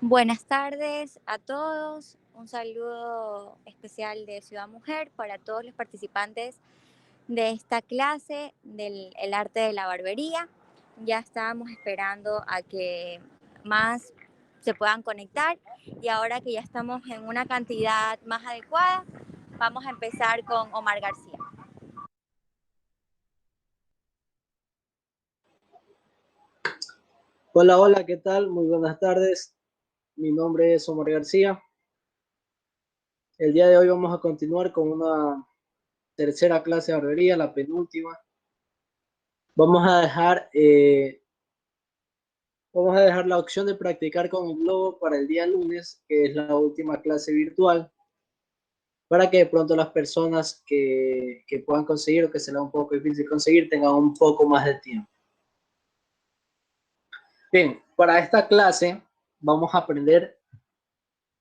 Buenas tardes a todos. Un saludo especial de Ciudad Mujer para todos los participantes de esta clase del el arte de la barbería. Ya estábamos esperando a que más se puedan conectar y ahora que ya estamos en una cantidad más adecuada, vamos a empezar con Omar García. Hola, hola, ¿qué tal? Muy buenas tardes. Mi nombre es Omar García. El día de hoy vamos a continuar con una tercera clase de barbería, la penúltima. Vamos a dejar, eh, Vamos a dejar la opción de practicar con el globo para el día lunes, que es la última clase virtual, para que de pronto las personas que puedan conseguir o que se les un poco difícil conseguir tengan un poco más de tiempo. Bien, para esta clase vamos a aprender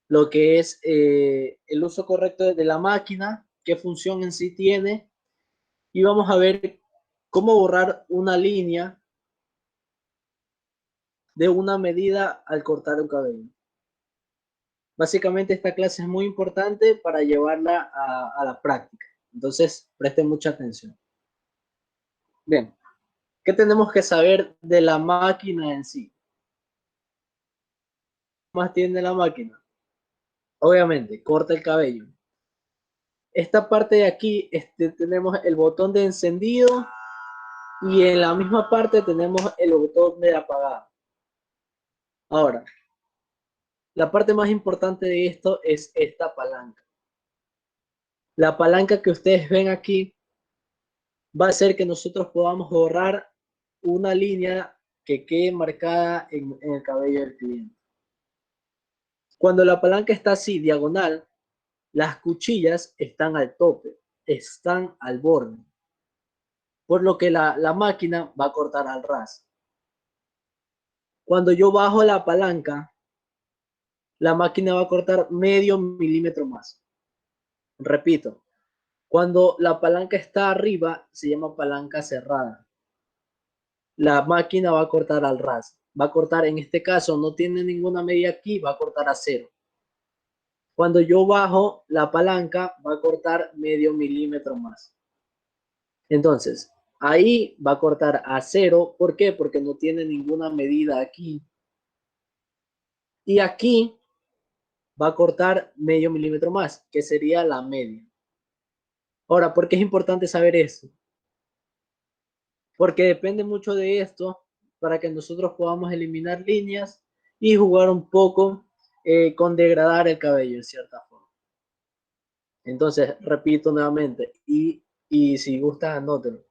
lo que es el uso correcto de la máquina, qué función en sí tiene, y vamos a ver cómo borrar una línea de una medida al cortar un cabello. Básicamente esta clase es muy importante para llevarla a la práctica, entonces presten mucha atención. Bien, ¿qué tenemos que saber de la máquina en sí? ¿Qué más tiene la máquina? Obviamente, corta el cabello. Esta parte de aquí tenemos el botón de encendido y en la misma parte tenemos el botón de apagado. Ahora, la parte más importante de esto es esta palanca. La palanca que ustedes ven aquí va a hacer que nosotros podamos borrar una línea que quede marcada en el cabello del cliente. Cuando la palanca está así, diagonal, las cuchillas están al tope, están al borde, por lo que la máquina va a cortar al ras. Cuando yo bajo la palanca, la máquina va a cortar medio milímetro más. Repito, cuando la palanca está arriba, se llama palanca cerrada. La máquina va a cortar al ras. Va a cortar, en este caso, no tiene ninguna medida aquí, va a cortar a cero. Cuando yo bajo la palanca, va a cortar medio milímetro más. Entonces, ahí va a cortar a cero. ¿Por qué? Porque no tiene ninguna medida aquí. Y aquí va a cortar medio milímetro más, que sería la media. Ahora, ¿por qué es importante saber eso? Porque depende mucho de esto para que nosotros podamos eliminar líneas y jugar un poco con degradar el cabello en cierta forma. Entonces, repito nuevamente, y si gusta, anótelo.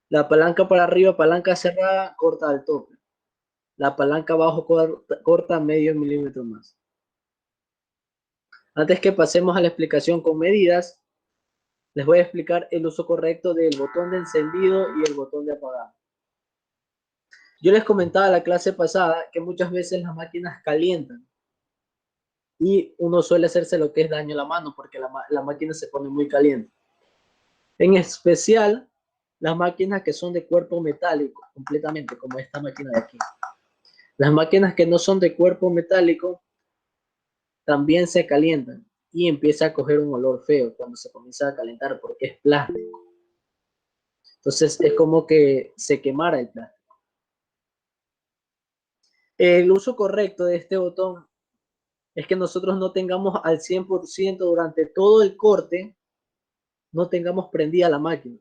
La palanca para arriba, palanca cerrada, corta al tope. La palanca abajo corta medio milímetro más. Antes que pasemos a la explicación con medidas, les voy a explicar el uso correcto del botón de encendido y el botón de apagado. Yo les comentaba la clase pasada que muchas veces las máquinas calientan y uno suele hacerse lo que es daño a la mano porque la máquina se pone muy caliente. En especial las máquinas que son de cuerpo metálico completamente, como esta máquina de aquí. Las máquinas que no son de cuerpo metálico también se calientan y empieza a coger un olor feo cuando se comienza a calentar porque es plástico. Entonces es como que se quemara el plástico. El uso correcto de este botón es que nosotros no tengamos al 100% durante todo el corte, no tengamos prendida la máquina.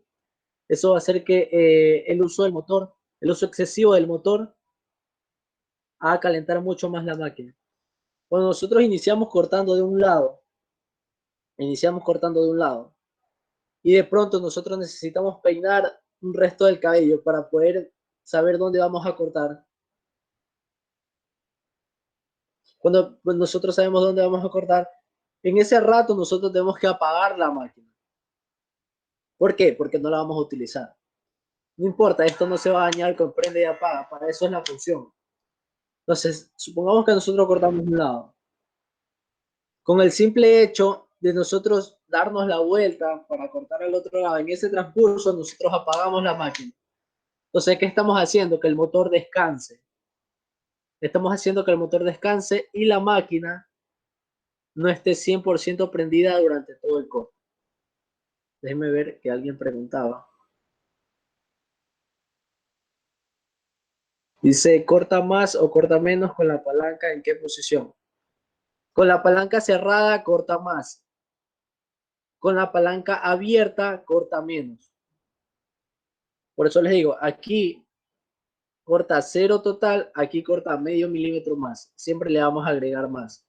Eso va a hacer que el uso del motor, el uso excesivo del motor, haga calentar mucho más la máquina. Cuando nosotros iniciamos cortando de un lado, y de pronto nosotros necesitamos peinar un resto del cabello para poder saber dónde vamos a cortar. Cuando nosotros sabemos dónde vamos a cortar, en ese rato nosotros tenemos que apagar la máquina. ¿Por qué? Porque no la vamos a utilizar. No importa, esto no se va a dañar con prende y apaga, para eso es la función. Entonces, supongamos que nosotros cortamos un lado. Con el simple hecho de nosotros darnos la vuelta para cortar al otro lado, en ese transcurso nosotros apagamos la máquina. Entonces, ¿qué estamos haciendo? Que el motor descanse. Estamos haciendo que el motor descanse y la máquina no esté 100% prendida durante todo el corte. Déjenme ver que alguien preguntaba. Dice, ¿corta más o corta menos con la palanca? ¿En qué posición? Con la palanca cerrada corta más. Con la palanca abierta corta menos. Por eso les digo, aquí corta 0 total, aquí corta medio milímetro más. Siempre le vamos a agregar más.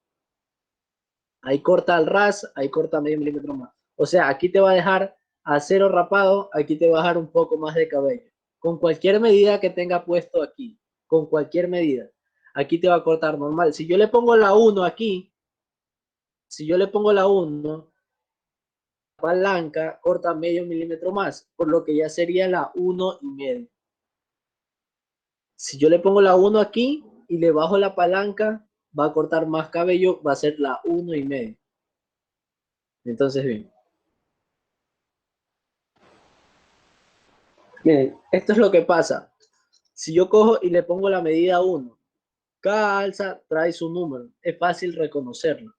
Ahí corta al ras, ahí corta medio milímetro más. O sea, aquí te va a dejar a 0 rapado, aquí te va a dejar un poco más de cabello. Con cualquier medida que tenga puesto aquí, con cualquier medida, aquí te va a cortar normal. Si yo le pongo la 1 aquí, si yo le pongo la 1, palanca corta medio milímetro más, por lo que ya sería la 1,5. Si yo le pongo la 1 aquí y le bajo la palanca, va a cortar más cabello, va a ser la 1,5. Entonces, bien. Miren, esto es lo que pasa. Si yo cojo y le pongo la medida 1, cada alza trae su número. Es fácil reconocerlo.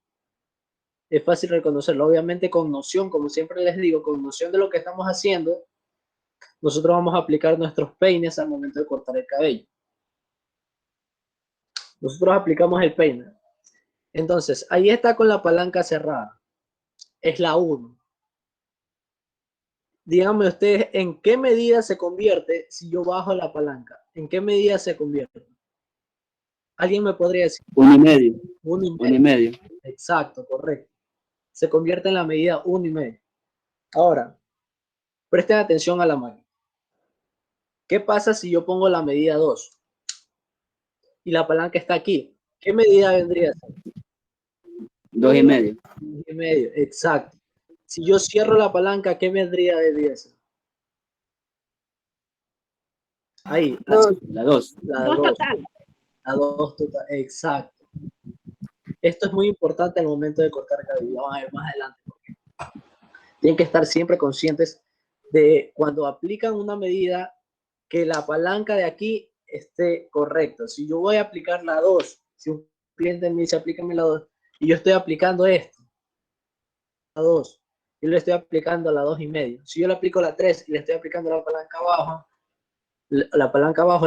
Es fácil reconocerlo. Obviamente con noción, como siempre les digo, con noción de lo que estamos haciendo, nosotros vamos a aplicar nuestros peines al momento de cortar el cabello. Nosotros aplicamos el peine. Entonces, ahí está con la palanca cerrada. Es la 1. Díganme ustedes en qué medida se convierte si yo bajo la palanca. ¿En qué medida se convierte? ¿Alguien me podría decir? 1,5. 1,5. 1,5. Exacto, correcto. Se convierte en la medida 1,5. Ahora, presten atención a la máquina. ¿Qué pasa si yo pongo la medida 2 y la palanca está aquí? ¿Qué medida vendría a ser? 2,5. 2,5, exacto. Si yo cierro la palanca, ¿qué vendría a ser? Ahí, así, La 2. la 2. La 2 total, exacto. Esto es muy importante al momento de cortar cabello. Vamos a ver más adelante. Tienen que estar siempre conscientes de cuando aplican una medida que la palanca de aquí esté correcta. Si yo voy a aplicar la 2, si un cliente me dice aplícame la 2 y yo estoy aplicando esto, la 2, yo le estoy aplicando la 2,5. Si yo le aplico la 3 y le estoy aplicando la palanca abajo,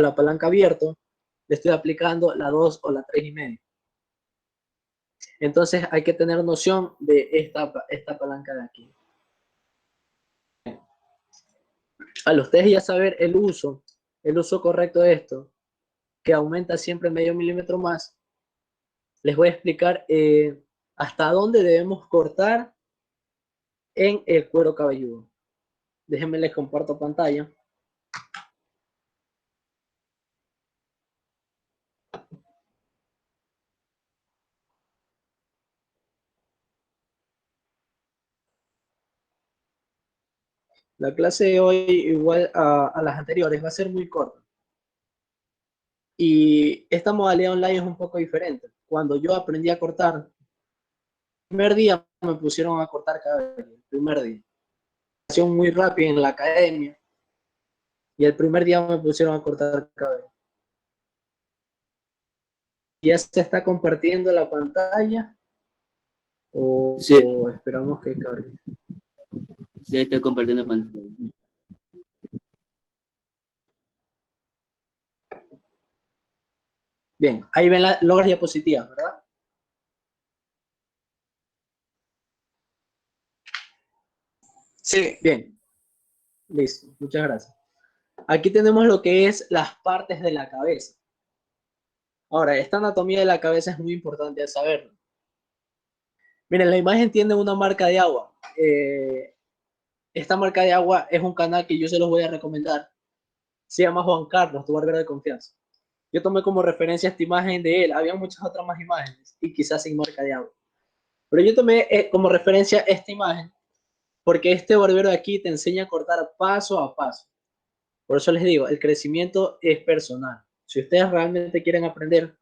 la palanca abierto, le estoy aplicando la 2 o la 3,5. Entonces hay que tener noción de esta palanca de aquí. Al ustedes ya saber el uso correcto de esto, que aumenta siempre medio milímetro más, les voy a explicar hasta dónde debemos cortar en el cuero cabelludo. Déjenme les comparto pantalla. La clase de hoy, igual a las anteriores, va a ser muy corta. Y esta modalidad online es un poco diferente. Cuando yo aprendí a cortar, el primer día me pusieron a cortar cabello, el primer día. Muy rápido en la academia y el primer día me pusieron a cortar cabello. ¿Ya se está compartiendo la pantalla Sí, o esperamos que cargue? sí, estoy compartiendo pantalla. Bien, ahí ven las diapositivas, ¿verdad? Sí. Bien, listo, muchas gracias. Aquí tenemos lo que es las partes de la cabeza. Ahora, esta anatomía de la cabeza es muy importante de saberlo. Miren, la imagen tiene una marca de agua. Esta marca de agua es un canal que yo se los voy a recomendar. Se llama Juan Carlos, tu barbero de confianza. Yo tomé como referencia esta imagen de él. Había muchas otras más imágenes y quizás sin marca de agua. Pero yo tomé como referencia esta imagen porque este barbero de aquí te enseña a cortar paso a paso. Por eso les digo, el crecimiento es personal. Si ustedes realmente quieren aprender,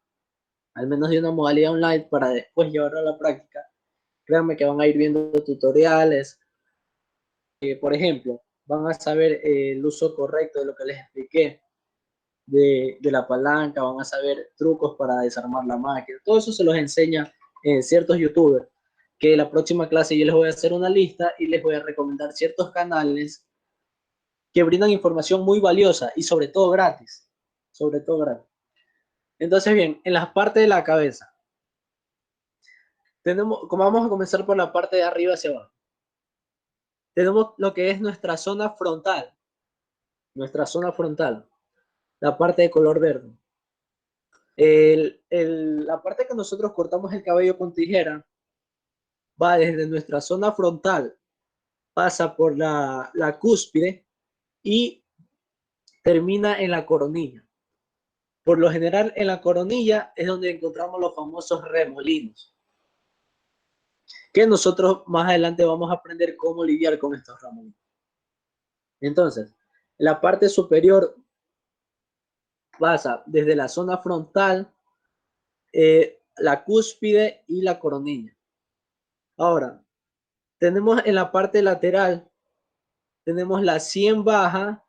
al menos de una modalidad online para después llevarlo a la práctica, créanme que van a ir viendo tutoriales. Por ejemplo, van a saber el uso correcto de lo que les expliqué. de la palanca, van a saber trucos para desarmar la máquina. Todo eso se los enseña ciertos youtubers, que la próxima clase yo les voy a hacer una lista y les voy a recomendar ciertos canales que brindan información muy valiosa y sobre todo gratis. Sobre todo gratis. Entonces, bien, en las partes de la cabeza, como vamos a comenzar por la parte de arriba hacia abajo. Tenemos lo que es nuestra zona frontal. Nuestra zona frontal. La parte de color verde. La parte que nosotros cortamos el cabello con tijera va desde nuestra zona frontal, pasa por la cúspide y termina en la coronilla. Por lo general, en la coronilla es donde encontramos los famosos remolinos, que nosotros más adelante vamos a aprender cómo lidiar con estos remolinos. Entonces, la parte superior pasa desde la zona frontal, la cúspide y la coronilla. Ahora, tenemos en la parte lateral, tenemos la sien baja,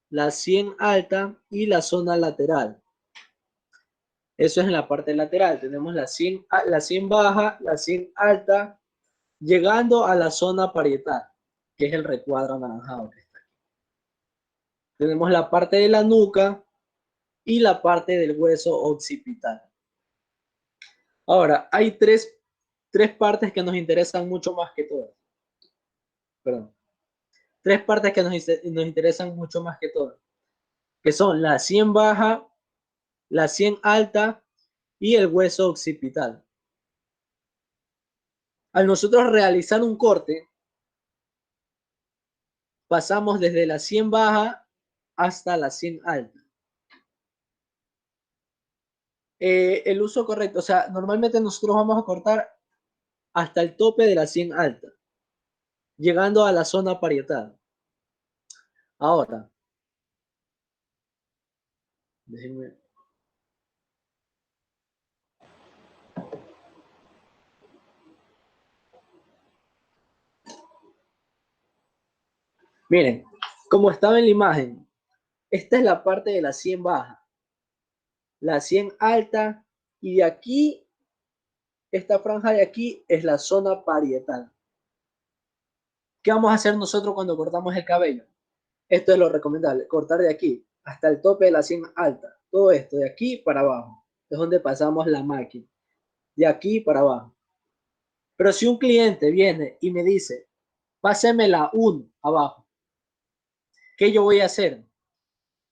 la sien alta y la zona lateral. Eso es en la parte lateral. Tenemos la sien baja, la sien alta, llegando a la zona parietal, que es el recuadro anaranjado que está aquí. Tenemos la parte de la nuca y la parte del hueso occipital. Ahora, hay tres partes que nos interesan mucho más que todas. Perdón. Tres partes que nos interesan mucho más que todas, que son la sien baja, la sien alta y el hueso occipital. Al nosotros realizar un corte, pasamos desde la sien baja hasta la sien alta. El uso correcto, o sea, normalmente nosotros vamos a cortar hasta el tope de la sien alta, llegando a la zona parietal. Ahora, déjenme. Miren, como estaba en la imagen, esta es la parte de la sien baja, la sien alta, y de aquí, esta franja de aquí es la zona parietal. ¿Qué vamos a hacer nosotros cuando cortamos el cabello? Esto es lo recomendable, cortar de aquí hasta el tope de la sien alta. Todo esto de aquí para abajo. Es donde pasamos la máquina. De aquí para abajo. Pero si un cliente viene y me dice, páseme la 1 abajo, ¿qué yo voy a hacer?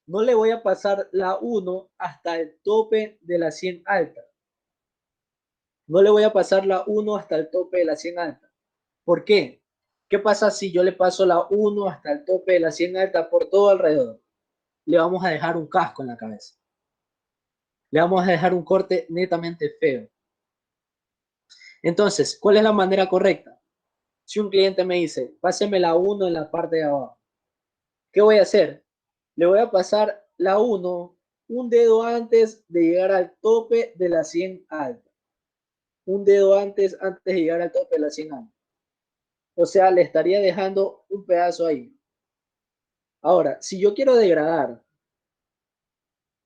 No le voy a pasar la 1 hasta el tope de la sien alta. No le voy a pasar la 1 hasta el tope de la sien alta. ¿Por qué? ¿Qué pasa si yo le paso la 1 hasta el tope de la sien alta por todo alrededor? Le vamos a dejar un casco en la cabeza. Le vamos a dejar un corte netamente feo. Entonces, ¿cuál es la manera correcta? Si un cliente me dice, páseme la 1 en la parte de abajo, ¿qué voy a hacer? Le voy a pasar la 1 un dedo antes de llegar al tope de la sien alta. Un dedo antes de llegar al tope de la sien alta. O sea, le estaría dejando un pedazo ahí. Ahora, si yo quiero degradar,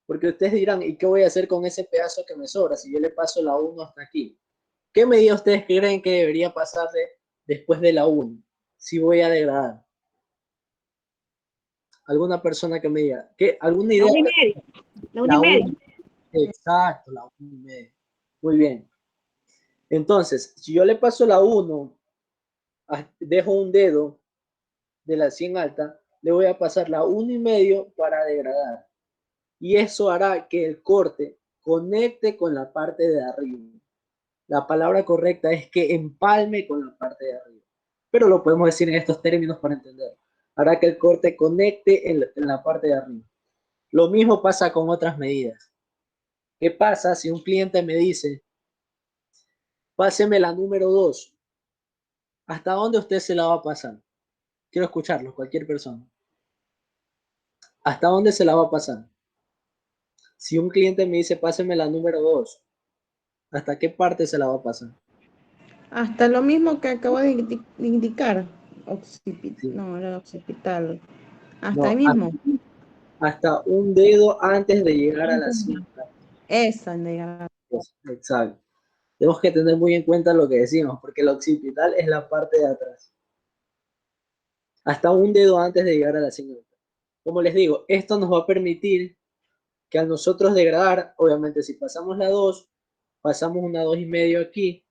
porque ustedes dirán, ¿y qué voy a hacer con ese pedazo que me sobra si yo le paso la 1 hasta aquí? ¿Qué medida ustedes creen que debería pasarle después de la 1? Si voy a degradar. ¿Alguna persona que me diga? ¿Alguna idea? La 1:30. La 1:30. Exacto, la 1:30. Muy bien. Entonces, si yo le paso la 1, dejo un dedo de la sien alta, le voy a pasar la 1:30 para degradar. Y eso hará que el corte conecte con la parte de arriba. La palabra correcta es que empalme con la parte de arriba. Pero lo podemos decir en estos términos para entender. Hará que el corte conecte en la parte de arriba. Lo mismo pasa con otras medidas. ¿Qué pasa si un cliente me dice, páseme la número 2? ¿Hasta dónde usted se la va a pasar? Quiero escucharlo, cualquier persona. ¿Hasta dónde se la va a pasar? Si un cliente me dice, páseme la número 2, ¿hasta qué parte se la va a pasar? Hasta lo mismo que acabo de indicar. Sí. No, era occipital. Hasta No, ahí mismo. hasta un dedo antes de llegar a la cinta. Esa, negra. Exacto. Tenemos que tener muy en cuenta lo que decimos, porque la occipital es la parte de atrás. Hasta un dedo antes de llegar a la cinta. Como les digo, esto nos va a permitir que a nosotros degradar, obviamente si pasamos la 2, pasamos una 2,5 aquí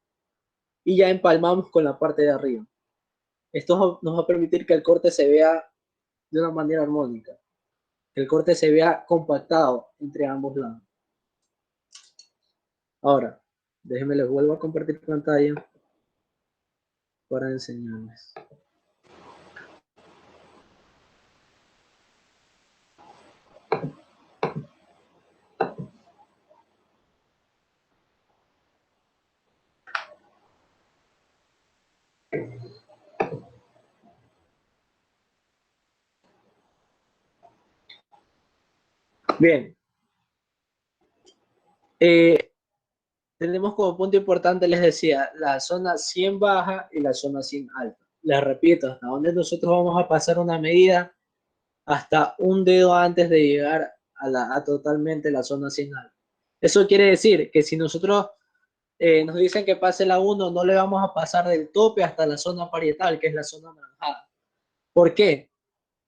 y ya empalmamos con la parte de arriba. Esto nos va a permitir que el corte se vea de una manera armónica, que el corte se vea compactado entre ambos lados. Ahora, déjenme les vuelvo a compartir pantalla para enseñarles. Bien. Tenemos como punto importante, les decía, la zona 100 baja y la zona 100 alta. Les repito, hasta donde nosotros vamos a pasar una medida hasta un dedo antes de llegar a totalmente la zona 100 alta. Eso quiere decir que si nosotros nos dicen que pase la 1, no le vamos a pasar del tope hasta la zona parietal, que es la zona anaranjada. ¿Por qué?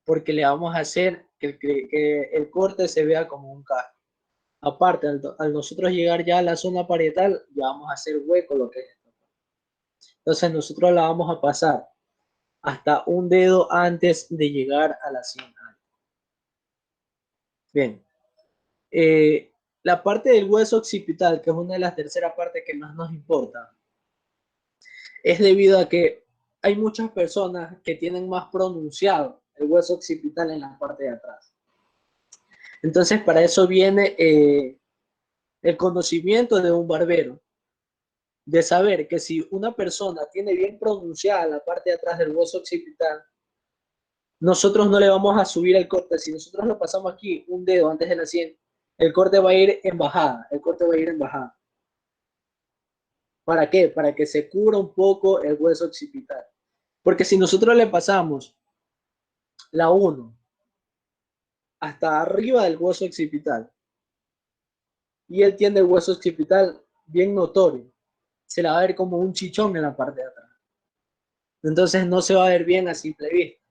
Porque le vamos a hacer que el corte se vea como un casco. Aparte, al nosotros llegar ya a la zona parietal, ya vamos a hacer hueco lo que es esto. Entonces nosotros la vamos a pasar hasta un dedo antes de llegar a la 100 alta. Bien. La parte del hueso occipital, que es una de las terceras partes que más nos importa, es debido a que hay muchas personas que tienen más pronunciado el hueso occipital en la parte de atrás. Entonces, para eso viene el conocimiento de un barbero, de saber que si una persona tiene bien pronunciada la parte de atrás del hueso occipital, nosotros no le vamos a subir el corte. Si nosotros lo pasamos aquí un dedo antes de la 100, el corte va a ir en bajada, el corte va a ir en bajada. ¿Para qué? Para que se cubra un poco el hueso occipital. Porque si nosotros le pasamos la 1 hasta arriba del hueso occipital y él tiene el hueso occipital bien notorio, se la va a ver como un chichón en la parte de atrás. Entonces no se va a ver bien a simple vista.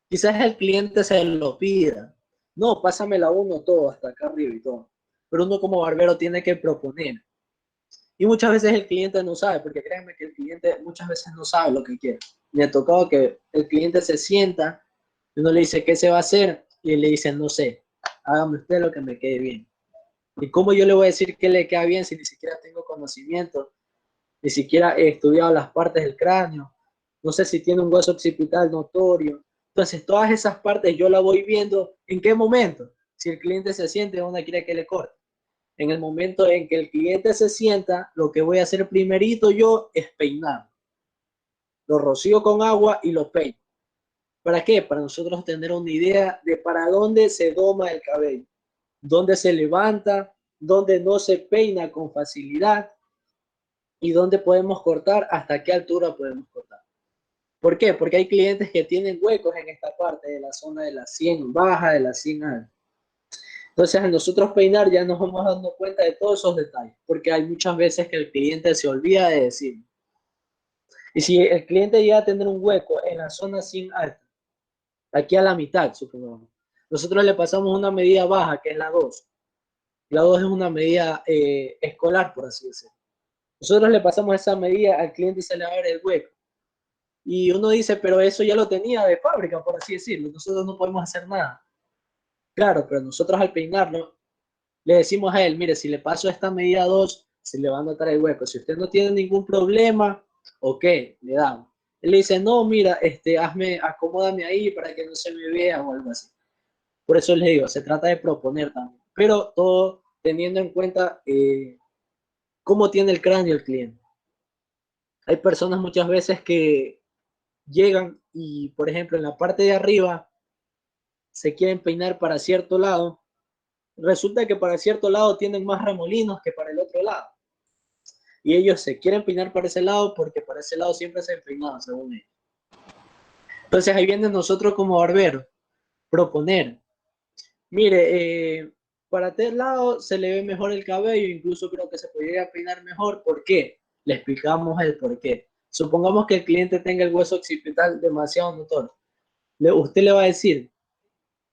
Quizás el cliente se lo pida. No, pásame la 1 todo, hasta acá arriba y todo. Pero uno como barbero tiene que proponer. Y muchas veces el cliente no sabe, porque créanme que el cliente muchas veces no sabe lo que quiere. Me ha tocado que el cliente se sienta y uno le dice, ¿qué se va a hacer? Y le dice, no sé, hágame usted lo que me quede bien. ¿Y cómo yo le voy a decir que le queda bien si ni siquiera tengo conocimiento? Ni siquiera he estudiado las partes del cráneo. No sé si tiene un hueso occipital notorio. Entonces, todas esas partes yo las voy viendo. ¿En qué momento? Si el cliente se siente, uno quiere que le corte. En el momento en que el cliente se sienta, lo que voy a hacer primerito yo es peinar. Lo rocío con agua y lo peino. ¿Para qué? Para nosotros tener una idea de para dónde se doma el cabello, dónde se levanta, dónde no se peina con facilidad y dónde podemos cortar, hasta qué altura podemos cortar. ¿Por qué? Porque hay clientes que tienen huecos en esta parte de la zona de la 100 baja, de la 100 alta. Entonces, al nosotros peinar ya nos vamos dando cuenta de todos esos detalles, porque hay muchas veces que el cliente se olvida de decir. Y si el cliente llega a tener un hueco en la zona 100 alta, aquí a la mitad, supongamos, nosotros le pasamos una medida baja, que es la 2. La 2 es una medida escolar, por así decirlo. Nosotros le pasamos esa medida al cliente y se le va a ver el hueco. Y uno dice, pero eso ya lo tenía de fábrica, por así decirlo. Nosotros no podemos hacer nada. Claro, pero nosotros al peinarlo, le decimos a él, mire, si le paso esta medida 2, se le va a notar el hueco. Si usted no tiene ningún problema, ok, le damos. Él le dice, no, mira, acomódame ahí para que no se me vea o algo así. Por eso les digo, se trata de proponer también. Pero todo teniendo en cuenta cómo tiene el cráneo el cliente. Hay personas muchas veces que llegan y, por ejemplo, en la parte de arriba se quieren peinar para cierto lado. Resulta que para cierto lado tienen más remolinos que para el otro lado. Y ellos se quieren peinar para ese lado porque para ese lado siempre se han peinado, según ellos. Entonces ahí viene nosotros como barberos proponer. Mire, para este lado se le ve mejor el cabello, incluso creo que se podría peinar mejor. ¿Por qué? Le explicamos el por qué. Supongamos que el cliente tenga el hueso occipital demasiado notorio. Usted le va a decir,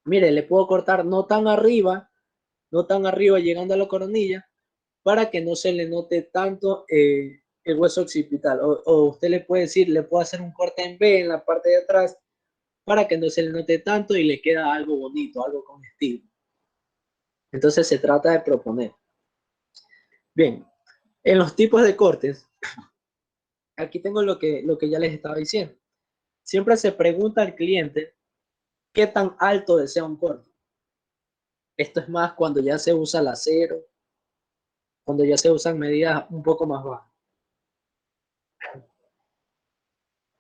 mire, le puedo cortar no tan arriba llegando a la coronilla, para que no se le note tanto el hueso occipital. O usted le puede decir, le puedo hacer un corte en V en la parte de atrás, para que no se le note tanto y le queda algo bonito, algo con estilo. Entonces se trata de proponer. Bien, en los tipos de cortes, aquí tengo lo que ya les estaba diciendo. Siempre se pregunta al cliente qué tan alto desea un corte. Esto es más cuando ya se usa el acero, cuando ya se usan medidas un poco más bajas.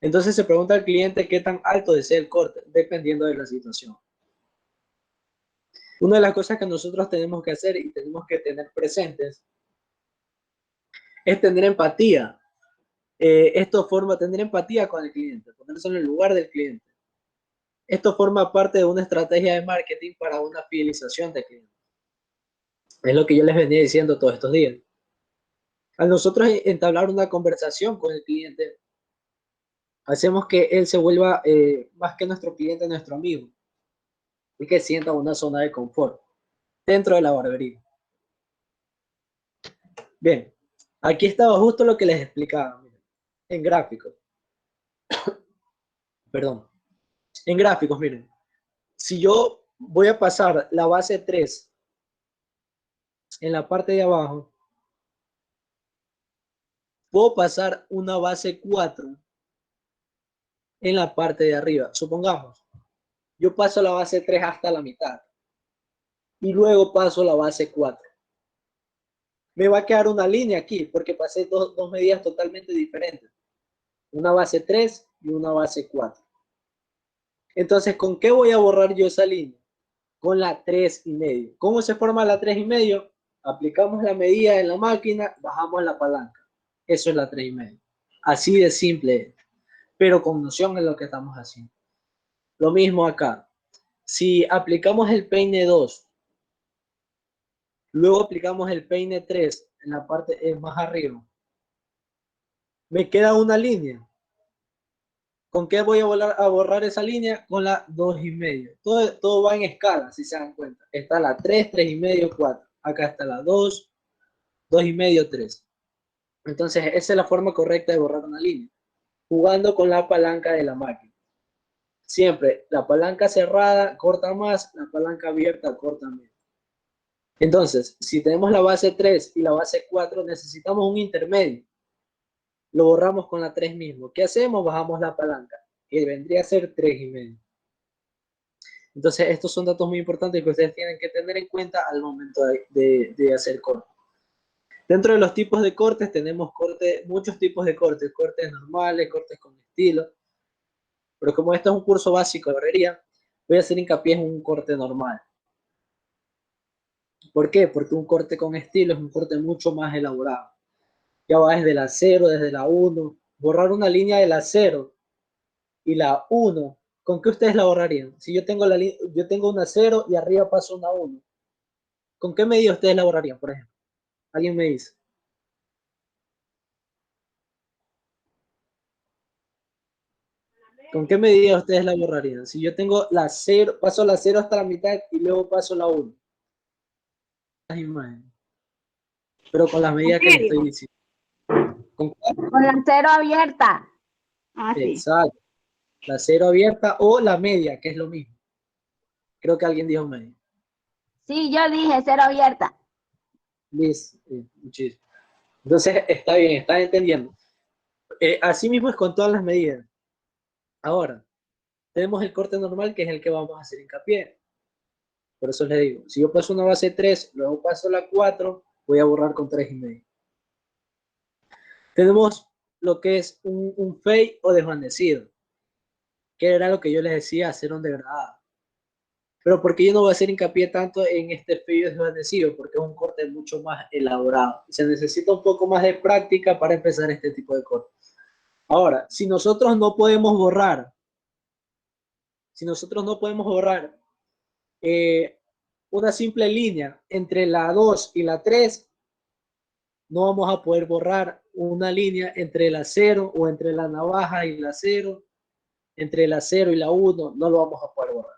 Entonces se pregunta al cliente qué tan alto desea el corte, dependiendo de la situación. Una de las cosas que nosotros tenemos que hacer y tenemos que tener presentes es tener empatía. Esto forma tener empatía con el cliente, ponerse en el lugar del cliente. Esto forma parte de una estrategia de marketing para una fidelización de clientes. Es lo que yo les venía diciendo todos estos días. Al nosotros entablar una conversación con el cliente, hacemos que él se vuelva más que nuestro cliente, nuestro amigo, y que sienta una zona de confort dentro de la barbería. Bien, aquí estaba justo lo que les explicaba, miren, en gráficos. Perdón, en gráficos, miren. Si yo voy a pasar la base 3 en la parte de abajo, puedo pasar una base 4 en la parte de arriba. Supongamos, yo paso la base 3 hasta la mitad y luego paso la base 4. Me va a quedar una línea aquí porque pasé dos medidas totalmente diferentes. Una base 3 y una base 4. Entonces, ¿con qué voy a borrar yo esa línea? Con la 3,5. ¿Cómo se forma la 3,5? Aplicamos la medida en la máquina, bajamos la palanca. Eso es la 3,5. Así de simple, pero con noción en lo que estamos haciendo. Lo mismo acá. Si aplicamos el peine 2, luego aplicamos el peine 3 en la parte más arriba, me queda una línea. ¿Con qué voy a borrar esa línea? Con la 2,5. Todo va en escala, si se dan cuenta. Está la 3, 3,5, 4. Acá está la 2, 2,5, 3. Entonces, esa es la forma correcta de borrar una línea. Jugando con la palanca de la máquina. Siempre, la palanca cerrada corta más, la palanca abierta corta menos. Entonces, si tenemos la base 3 y la base 4, necesitamos un intermedio. Lo borramos con la 3 mismo. ¿Qué hacemos? Bajamos la palanca, que vendría a ser 3,5. Entonces, estos son datos muy importantes que ustedes tienen que tener en cuenta al momento de hacer corte. Dentro de los tipos de cortes tenemos muchos tipos de cortes normales, cortes con estilo. Pero como esto es un curso básico de barbería, voy a hacer hincapié en un corte normal. ¿Por qué? Porque un corte con estilo es un corte mucho más elaborado. Ya va desde la 0, desde la 1. Borrar una línea de la 0 y la 1, ¿con qué ustedes la borrarían? Si yo tengo una 0 y arriba paso una 1, ¿con qué medida ustedes la borrarían, por ejemplo? ¿Alguien me dice? ¿Con qué medida ustedes la borrarían? Si yo tengo la 0, paso la 0 hasta la mitad y luego paso la 1. Las imágenes. Pero con las medidas que les estoy diciendo. Con la 0 abierta. Sí. Exacto. La 0 abierta o la media, que es lo mismo. Creo que alguien dijo media. Sí, yo dije 0 abierta. Listo. Muchísimo. Entonces, está bien, están entendiendo. Así mismo es con todas las medidas. Ahora, tenemos el corte normal, que es el que vamos a hacer hincapié. Por eso les digo, si yo paso una base 3, luego paso la 4, voy a borrar con 3,5. Tenemos lo que es un fade o desvanecido, que era lo que yo les decía, hacer un degradado. Pero ¿por qué yo no voy a hacer hincapié tanto en este fade desvanecido? Porque es un corte mucho más elaborado. Se necesita un poco más de práctica para empezar este tipo de corte. Ahora, si nosotros no podemos borrar una simple línea entre la 2 y la 3, no vamos a poder borrar una línea entre la 0 o entre la navaja y la 0, entre la 0 y la 1, no lo vamos a poder borrar.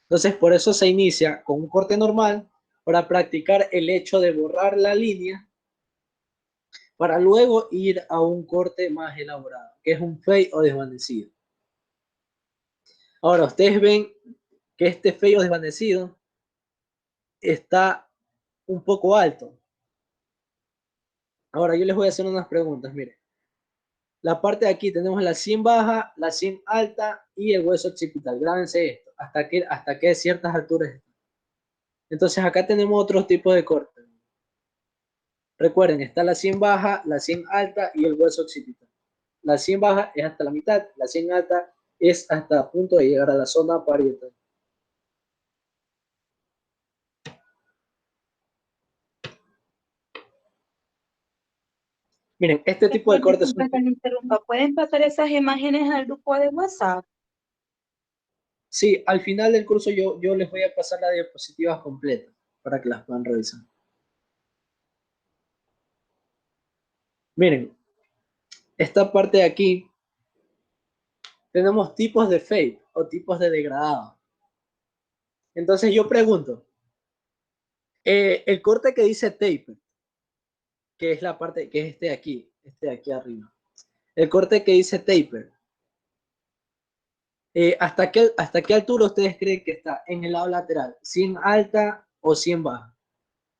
Entonces, por eso se inicia con un corte normal para practicar el hecho de borrar la línea para luego ir a un corte más elaborado, que es un fade o desvanecido. Ahora, ustedes ven que este fade o desvanecido está un poco alto. Ahora, yo les voy a hacer unas preguntas, miren. La parte de aquí tenemos la 100 baja, la 100 alta y el hueso occipital. Grábense esto, hasta que ciertas alturas. Entonces acá tenemos otros tipos de cortes. Recuerden, está la 100 baja, la 100 alta y el hueso occipital. La 100 baja es hasta la mitad, la 100 alta es hasta a punto de llegar a la zona parietal. Miren, este tipo de cortes son... ¿Pueden pasar esas imágenes al grupo de WhatsApp? Sí, al final del curso yo les voy a pasar la diapositiva completa para que las puedan revisar. Miren, esta parte de aquí tenemos tipos de fade o tipos de degradado. Entonces yo pregunto, el corte que dice taper, que es la parte, que es este de aquí arriba. El corte que dice taper, ¿hasta qué altura ustedes creen que está en el lado lateral? ¿100 alta o 100 baja?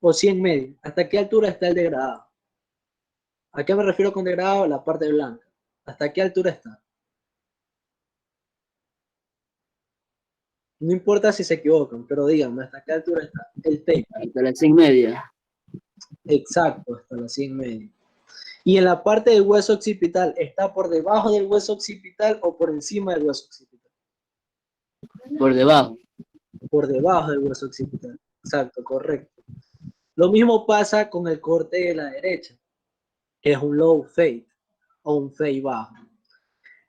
¿O 100 media? ¿Hasta qué altura está el degradado? ¿A qué me refiero con degradado? La parte blanca. ¿Hasta qué altura está? No importa si se equivocan, pero díganme, ¿hasta qué altura está el taper? Hasta las 6:30. Exacto, hasta la 100 media. Y en la parte del hueso occipital, ¿está por debajo del hueso occipital o por encima del hueso occipital? Por debajo. Por debajo del hueso occipital. Exacto, correcto. Lo mismo pasa con el corte de la derecha, que es un low fade o un fade bajo.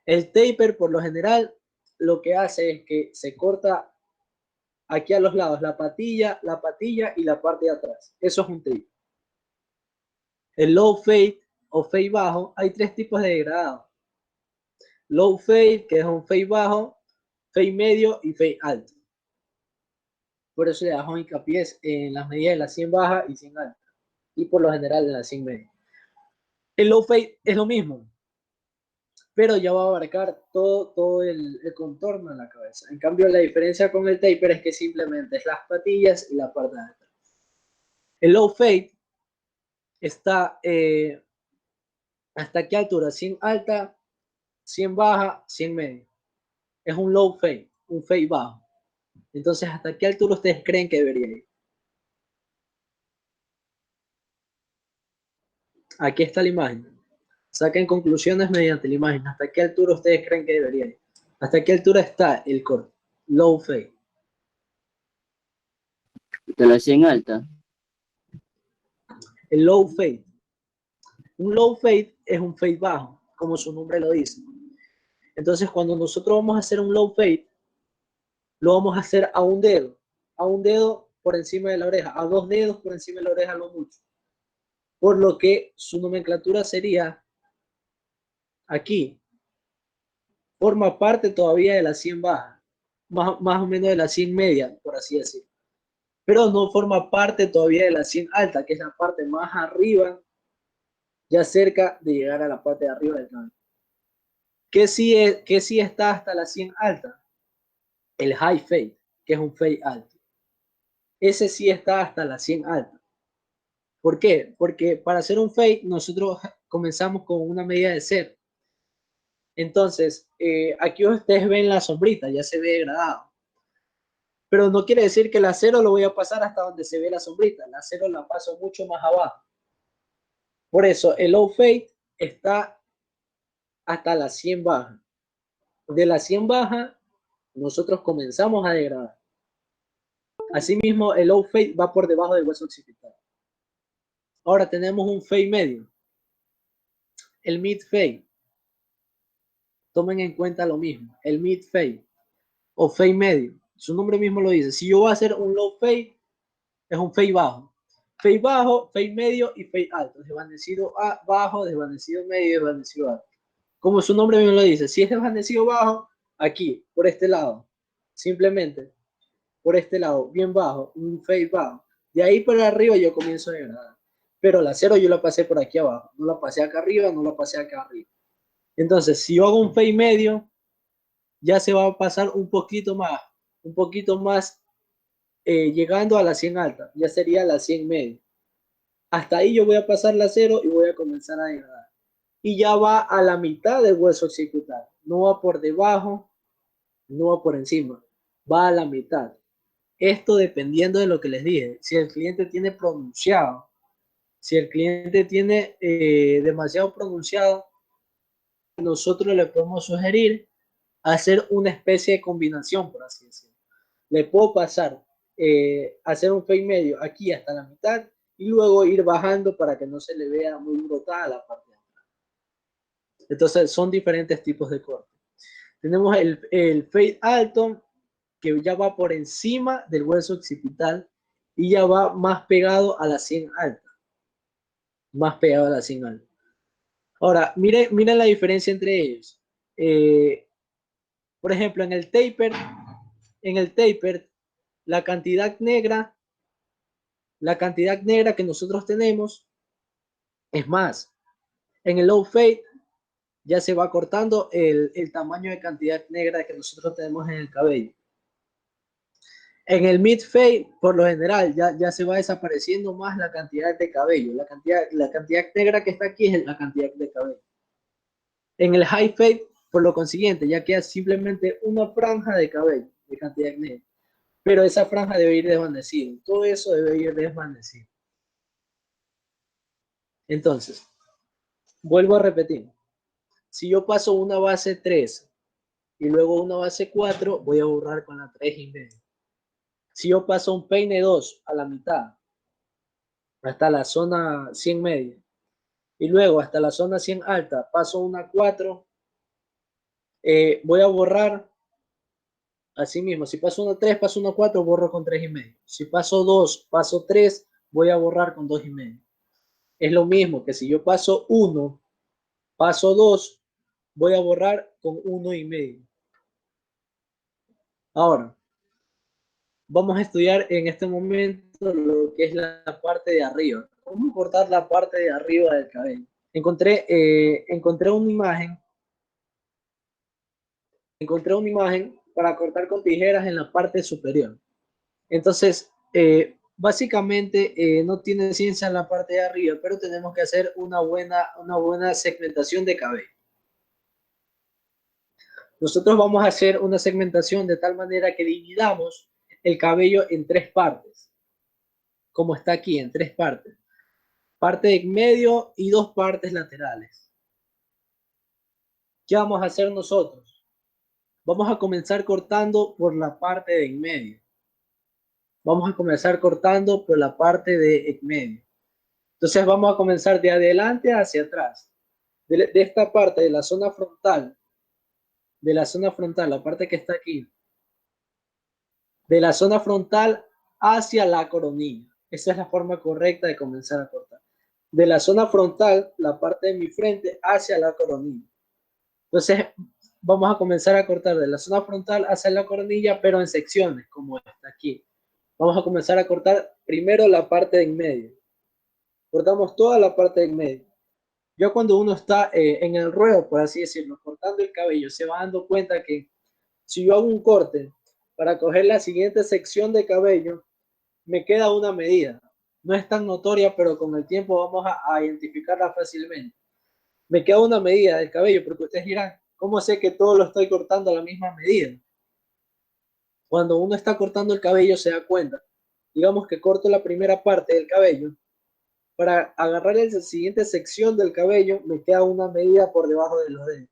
El taper, por lo general, lo que hace es que se corta aquí a los lados, la patilla y la parte de atrás. Eso es un taper. El low fade o fade bajo, hay tres tipos de degradado. Low fade, que es un fade bajo, fade medio y fade alto. Por eso le damos hincapié en las medidas de la 100 baja y 100 alta. Y por lo general de la 100 media. El low fade es lo mismo, pero ya va a abarcar todo el contorno de la cabeza. En cambio, la diferencia con el taper es que simplemente es las patillas y la parte de atrás. El low fade está ¿hasta qué altura? 100 alta, 100 baja, 100 media. Es un low fade, un fade bajo. Entonces, ¿hasta qué altura ustedes creen que debería ir? Aquí está la imagen. Saquen conclusiones mediante la imagen. ¿Hasta qué altura ustedes creen que debería ir? ¿Hasta qué altura está el corte? Low fade. Hasta las 100 alta. El low fade. Un low fade es un fade bajo, como su nombre lo dice. Entonces, cuando nosotros vamos a hacer un low fade, lo vamos a hacer a un dedo por encima de la oreja, a 2 dedos por encima de la oreja lo mucho. Por lo que su nomenclatura sería aquí. Forma parte todavía de la 100 baja, más o menos de la 100 media, por así decirlo. Pero no forma parte todavía de la 100 alta, que es la parte más arriba, ya cerca de llegar a la parte de arriba del tronco. ¿Qué sí está hasta la 100 alta? El high fade, que es un fade alto. Ese sí está hasta la 100 alta. ¿Por qué? Porque para hacer un fade nosotros comenzamos con una medida de 0. Entonces, aquí ustedes ven la sombrita, ya se ve degradado. Pero no quiere decir que la 0 lo voy a pasar hasta donde se ve la sombrita. La 0 la paso mucho más abajo. Por eso, el low fade está hasta la 100 baja. De la 100 baja, nosotros comenzamos a degradar. Asimismo, el low fade va por debajo del hueso occipital. Ahora tenemos un fade medio. El mid fade. Tomen en cuenta lo mismo. El mid fade o fade medio. Su nombre mismo lo dice. Si yo voy a hacer un low fade, es un fade bajo. Fade bajo, fade medio y fade alto. Desvanecido bajo, desvanecido medio, desvanecido alto. Como su nombre bien lo dice, si es desvanecido bajo, aquí, por este lado. Simplemente, por este lado, bien bajo, un fade bajo. De ahí para arriba yo comienzo a degradar. Pero la cero yo la pasé por aquí abajo. No la pasé acá arriba, no la pasé acá arriba. Entonces, si yo hago un fade medio, ya se va a pasar un poquito más llegando a la 100 alta, ya sería la 100 media. Hasta ahí yo voy a pasar la cero y voy a comenzar a degradar. Y ya va a la mitad del hueso occipital, no va por debajo, no va por encima, va a la mitad. Esto dependiendo de lo que les dije, si el cliente tiene pronunciado, si el cliente tiene demasiado pronunciado, nosotros le podemos sugerir hacer una especie de combinación, por así decirlo. Le puedo pasar, hacer un fade medio aquí hasta la mitad y luego ir bajando para que no se le vea muy brotada la parte de atrás. Entonces son diferentes tipos de corte. Tenemos el fade alto, que ya va por encima del hueso occipital y ya va más pegado a la 100 alta. Más pegado a la 100 alta. Ahora, miren la diferencia entre ellos. Por ejemplo, en el taper, la cantidad negra que nosotros tenemos es más. En el low fade ya se va cortando el tamaño de cantidad negra que nosotros tenemos en el cabello. En el mid fade, por lo general, ya se va desapareciendo más la cantidad de cabello. La cantidad negra que está aquí es la cantidad de cabello. En el high fade, por lo consiguiente, ya queda simplemente una franja de cabello de cantidad negra. Pero esa franja debe ir desvanecida. Todo eso debe ir desvanecido. Entonces, vuelvo a repetir. Si yo paso una base 3 y luego una base 4, voy a borrar con la 3,5. Si yo paso un peine 2 a la mitad, hasta la zona 100 media, y luego hasta la zona 100 alta, paso una 4, voy a borrar así mismo. Si paso una 3, paso una 4, borro con 3,5. Si paso 2, paso 3, voy a borrar con 2,5. Es lo mismo que si yo paso 1, paso 2, voy a borrar con 1,5. Ahora, vamos a estudiar en este momento lo que es la parte de arriba. Cómo cortar la parte de arriba del cabello. Encontré una imagen para cortar con tijeras en la parte superior. Entonces, básicamente no tiene ciencia en la parte de arriba, pero tenemos que hacer una buena segmentación de cabello. Nosotros vamos a hacer una segmentación de tal manera que dividamos el cabello en 3 partes, como está aquí, en 3 partes. Parte en medio y 2 partes laterales. ¿Qué vamos a hacer nosotros? Vamos a comenzar cortando por la parte de en medio. Vamos a comenzar cortando por la parte de en medio. Entonces vamos a comenzar de adelante hacia atrás. De esta parte de la zona frontal, la parte que está aquí, de la zona frontal hacia la coronilla. Esa es la forma correcta de comenzar a cortar. De la zona frontal, la parte de mi frente, hacia la coronilla. Entonces, vamos a comenzar a cortar de la zona frontal hacia la coronilla, pero en secciones, como está aquí. Vamos a comenzar a cortar primero la parte de en medio. Cortamos toda la parte de en medio. Ya cuando uno está en el ruedo, por así decirlo, cortando el cabello, se va dando cuenta que si yo hago un corte para coger la siguiente sección de cabello, me queda una medida. No es tan notoria, pero con el tiempo vamos a identificarla fácilmente. Me queda una medida del cabello, porque ustedes dirán, ¿cómo sé que todo lo estoy cortando a la misma medida? Cuando uno está cortando el cabello se da cuenta. Digamos que corto la primera parte del cabello. Para agarrar la siguiente sección del cabello, me queda una medida por debajo de los dedos.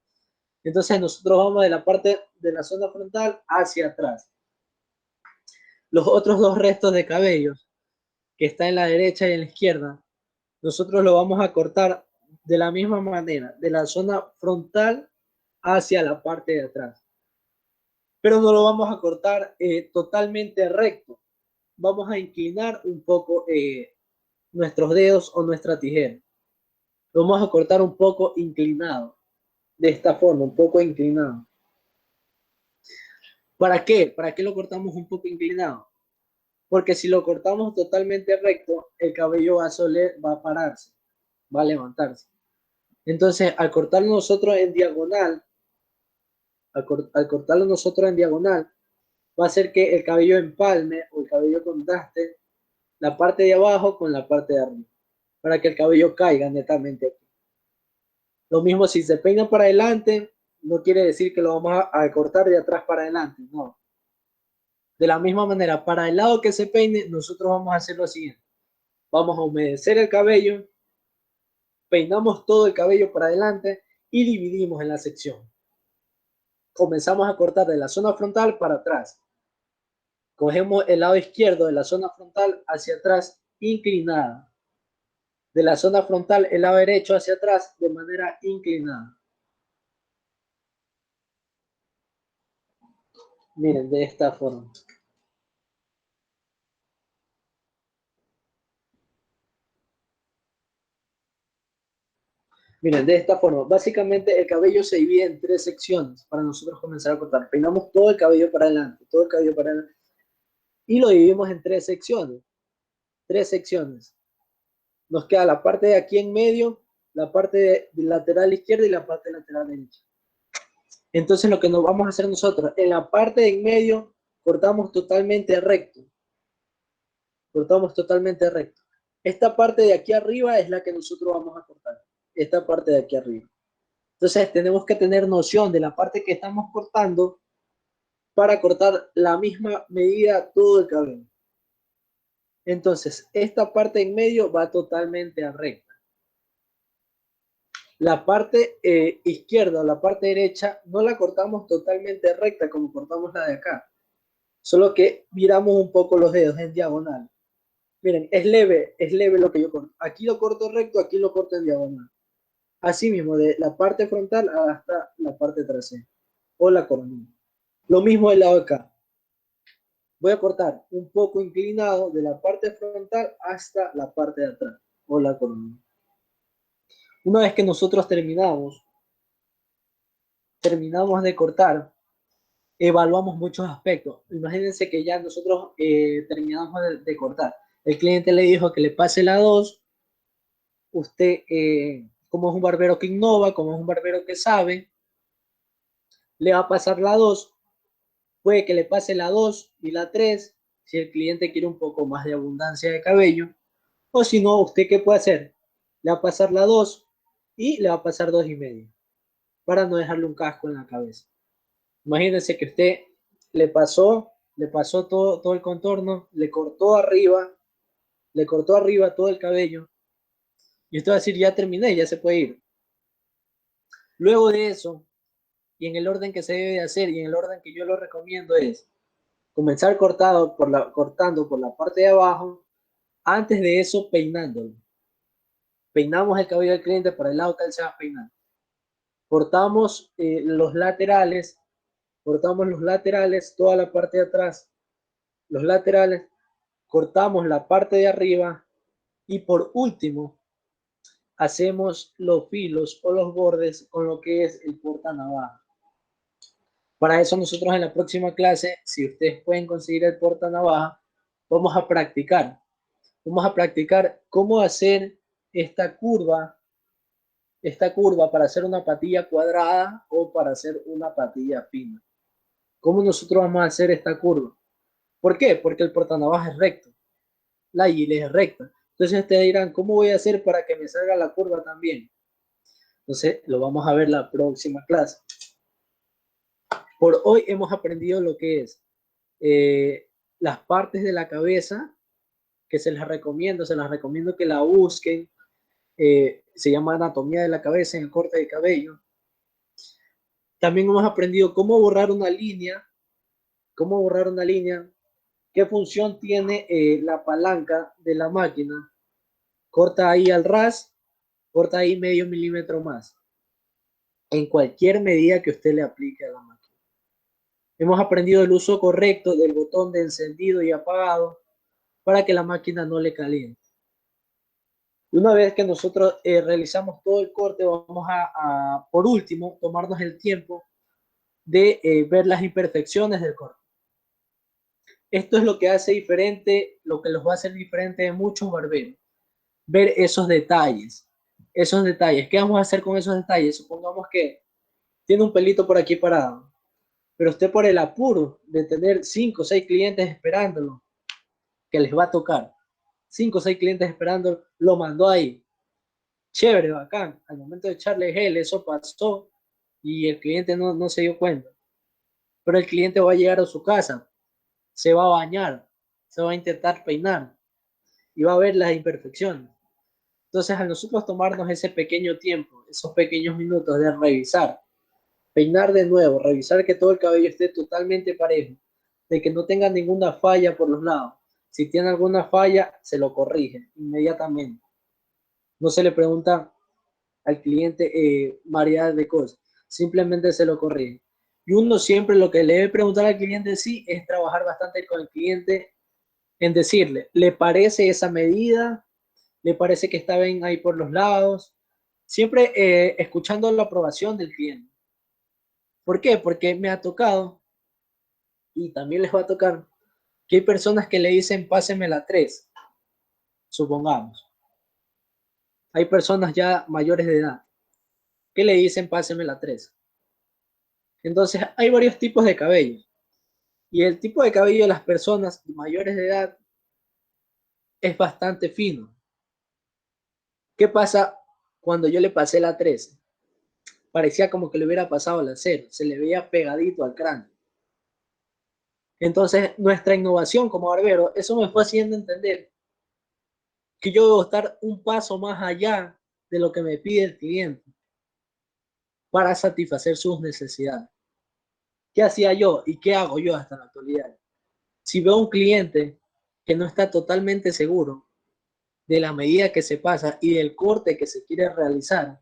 Entonces nosotros vamos de la parte de la zona frontal hacia atrás. Los otros 2 restos de cabello, que está en la derecha y en la izquierda, nosotros lo vamos a cortar de la misma manera, de la zona frontal hacia la parte de atrás. Pero no lo vamos a cortar totalmente recto, vamos a inclinar un poco nuestros dedos o nuestra tijera. Lo vamos a cortar un poco inclinado, de esta forma, un poco inclinado. ¿Para qué? ¿Para qué lo cortamos un poco inclinado? Porque si lo cortamos totalmente recto, el cabello va a pararse, va a levantarse. Entonces, al cortarlo nosotros en diagonal, al cortarlo nosotros en diagonal, va a hacer que el cabello empalme o el cabello contraste la parte de abajo con la parte de arriba, para que el cabello caiga netamente aquí. Lo mismo si se peina para adelante, no quiere decir que lo vamos a cortar de atrás para adelante, no. De la misma manera, para el lado que se peine, nosotros vamos a hacer lo siguiente. Vamos a humedecer el cabello, peinamos todo el cabello para adelante y dividimos en la sección. Comenzamos a cortar de la zona frontal para atrás. Cogemos el lado izquierdo de la zona frontal hacia atrás, inclinada. De la zona frontal, el lado derecho hacia atrás, de manera inclinada. Miren, de esta forma. Miren, de esta forma. Básicamente el cabello se divide en 3 secciones para nosotros comenzar a cortar. Peinamos todo el cabello para adelante, todo el cabello para adelante. Y lo dividimos en 3 secciones. 3 secciones. Nos queda la parte de aquí en medio, la parte de lateral izquierda y la parte lateral derecha. Entonces lo que nos vamos a hacer nosotros, en la parte de en medio, cortamos totalmente recto. Cortamos totalmente recto. Esta parte de aquí arriba es la que nosotros vamos a cortar. Esta parte de aquí arriba. Entonces tenemos que tener noción de la parte que estamos cortando para cortar la misma medida todo el cabello. Entonces, esta parte en medio va totalmente a recta. La parte izquierda o la parte derecha no la cortamos totalmente recta como cortamos la de acá. Solo que viramos un poco los dedos en diagonal. Miren, es leve lo que yo corto. Aquí lo corto recto, aquí lo corto en diagonal. Así mismo, de la parte frontal hasta la parte trasera o la coronilla. Lo mismo del lado de acá. Voy a cortar un poco inclinado de la parte frontal hasta la parte de atrás o la coronilla. Una vez que nosotros terminamos de cortar, evaluamos muchos aspectos. Imagínense que ya nosotros terminamos de cortar. El cliente le dijo que le pase la 2. Usted, como es un barbero que innova, como es un barbero que sabe, le va a pasar la 2. Puede que le pase la 2 y la 3 si el cliente quiere un poco más de abundancia de cabello. O si no, ¿usted qué puede hacer? Le va a pasar la 2 y le va a pasar 2,5 para no dejarle un casco en la cabeza. Imagínense que usted le pasó todo el contorno, le cortó arriba todo el cabello y usted va a decir, ya terminé, ya se puede ir. Luego de eso, y en el orden que se debe de hacer y en el orden que yo lo recomiendo es comenzar cortando por la parte de abajo, antes de eso peinándolo. Peinamos el cabello del cliente para el lado que él se va a peinar. Cortamos los laterales, toda la parte de atrás, los laterales, cortamos la parte de arriba y por último hacemos los filos o los bordes con lo que es el portanavaja. Para eso nosotros en la próxima clase, si ustedes pueden conseguir el portanavaja, vamos a practicar cómo hacer esta curva para hacer una patilla cuadrada o para hacer una patilla fina. ¿Cómo nosotros vamos a hacer esta curva? ¿Por qué? Porque el portanavaja es recto, la hilet es recta. Entonces ustedes dirán, ¿cómo voy a hacer para que me salga la curva también? Entonces lo vamos a ver la próxima clase. Por hoy hemos aprendido lo que es las partes de la cabeza, que se las recomiendo que la busquen. Se llama anatomía de la cabeza en el corte de cabello. También hemos aprendido cómo borrar una línea, qué función tiene la palanca de la máquina. Corta ahí al ras, corta ahí medio milímetro más, en cualquier medida que usted le aplique a la máquina. Hemos aprendido el uso correcto del botón de encendido y apagado, para que la máquina no le caliente. Y una vez que nosotros realizamos todo el corte, vamos por último, tomarnos el tiempo de ver las imperfecciones del corte. Esto es lo que hace diferente, lo que los va a hacer diferente de muchos barberos. Ver esos detalles. Esos detalles. ¿Qué vamos a hacer con esos detalles? Supongamos que tiene un pelito por aquí parado, pero usted por el apuro de tener 5 o 6 clientes esperándolo, que les va a tocar, 5 o 6 clientes esperando, lo mandó ahí. Chévere, bacán. Al momento de echarle gel, eso pasó y el cliente no se dio cuenta. Pero el cliente va a llegar a su casa, se va a bañar, se va a intentar peinar y va a ver las imperfecciones. Entonces, a nosotros tomarnos ese pequeño tiempo, esos pequeños minutos de revisar, peinar de nuevo, revisar que todo el cabello esté totalmente parejo, de que no tenga ninguna falla por los lados. Si tiene alguna falla, se lo corrige inmediatamente. No se le pregunta al cliente variedad de cosas, simplemente se lo corrige. Y uno siempre lo que le debe preguntar al cliente sí es trabajar bastante con el cliente en decirle, ¿le parece esa medida? ¿Le parece que está bien ahí por los lados? Siempre escuchando la aprobación del cliente. ¿Por qué? Porque me ha tocado, y también les va a tocar, que hay personas que le dicen, páseme la 3, supongamos. Hay personas ya mayores de edad que le dicen, páseme la 3. Entonces, hay varios tipos de cabello. Y el tipo de cabello de las personas mayores de edad es bastante fino. ¿Qué pasa cuando yo le pasé la 3? Parecía como que le hubiera pasado la 0, se le veía pegadito al cráneo. Entonces, nuestra innovación como barbero, eso me fue haciendo entender que yo debo estar un paso más allá de lo que me pide el cliente para satisfacer sus necesidades. ¿Qué hacía yo y qué hago yo hasta la actualidad? Si veo un cliente que no está totalmente seguro de la medida que se pasa y del corte que se quiere realizar,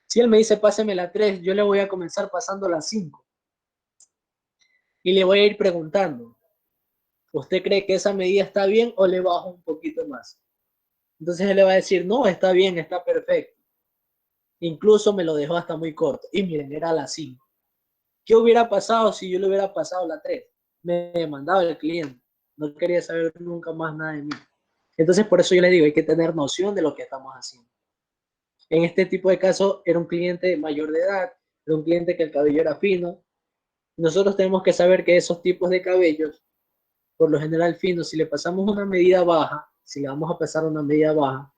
si él me dice páseme la 3, yo le voy a comenzar pasando la 5 y le voy a ir preguntando, ¿usted cree que esa medida está bien o le bajo un poquito más? Entonces él le va a decir, no, está bien, está perfecto. Incluso me lo dejó hasta muy corto. Y miren, era la 5. ¿Qué hubiera pasado si yo le hubiera pasado la 3? Me demandaba el cliente. No quería saber nunca más nada de mí. Entonces, por eso yo le digo, hay que tener noción de lo que estamos haciendo. En este tipo de casos, era un cliente mayor de edad, era un cliente que el cabello era fino. Nosotros tenemos que saber que esos tipos de cabellos, por lo general finos, si le pasamos una medida baja, si le vamos a pasar una medida baja,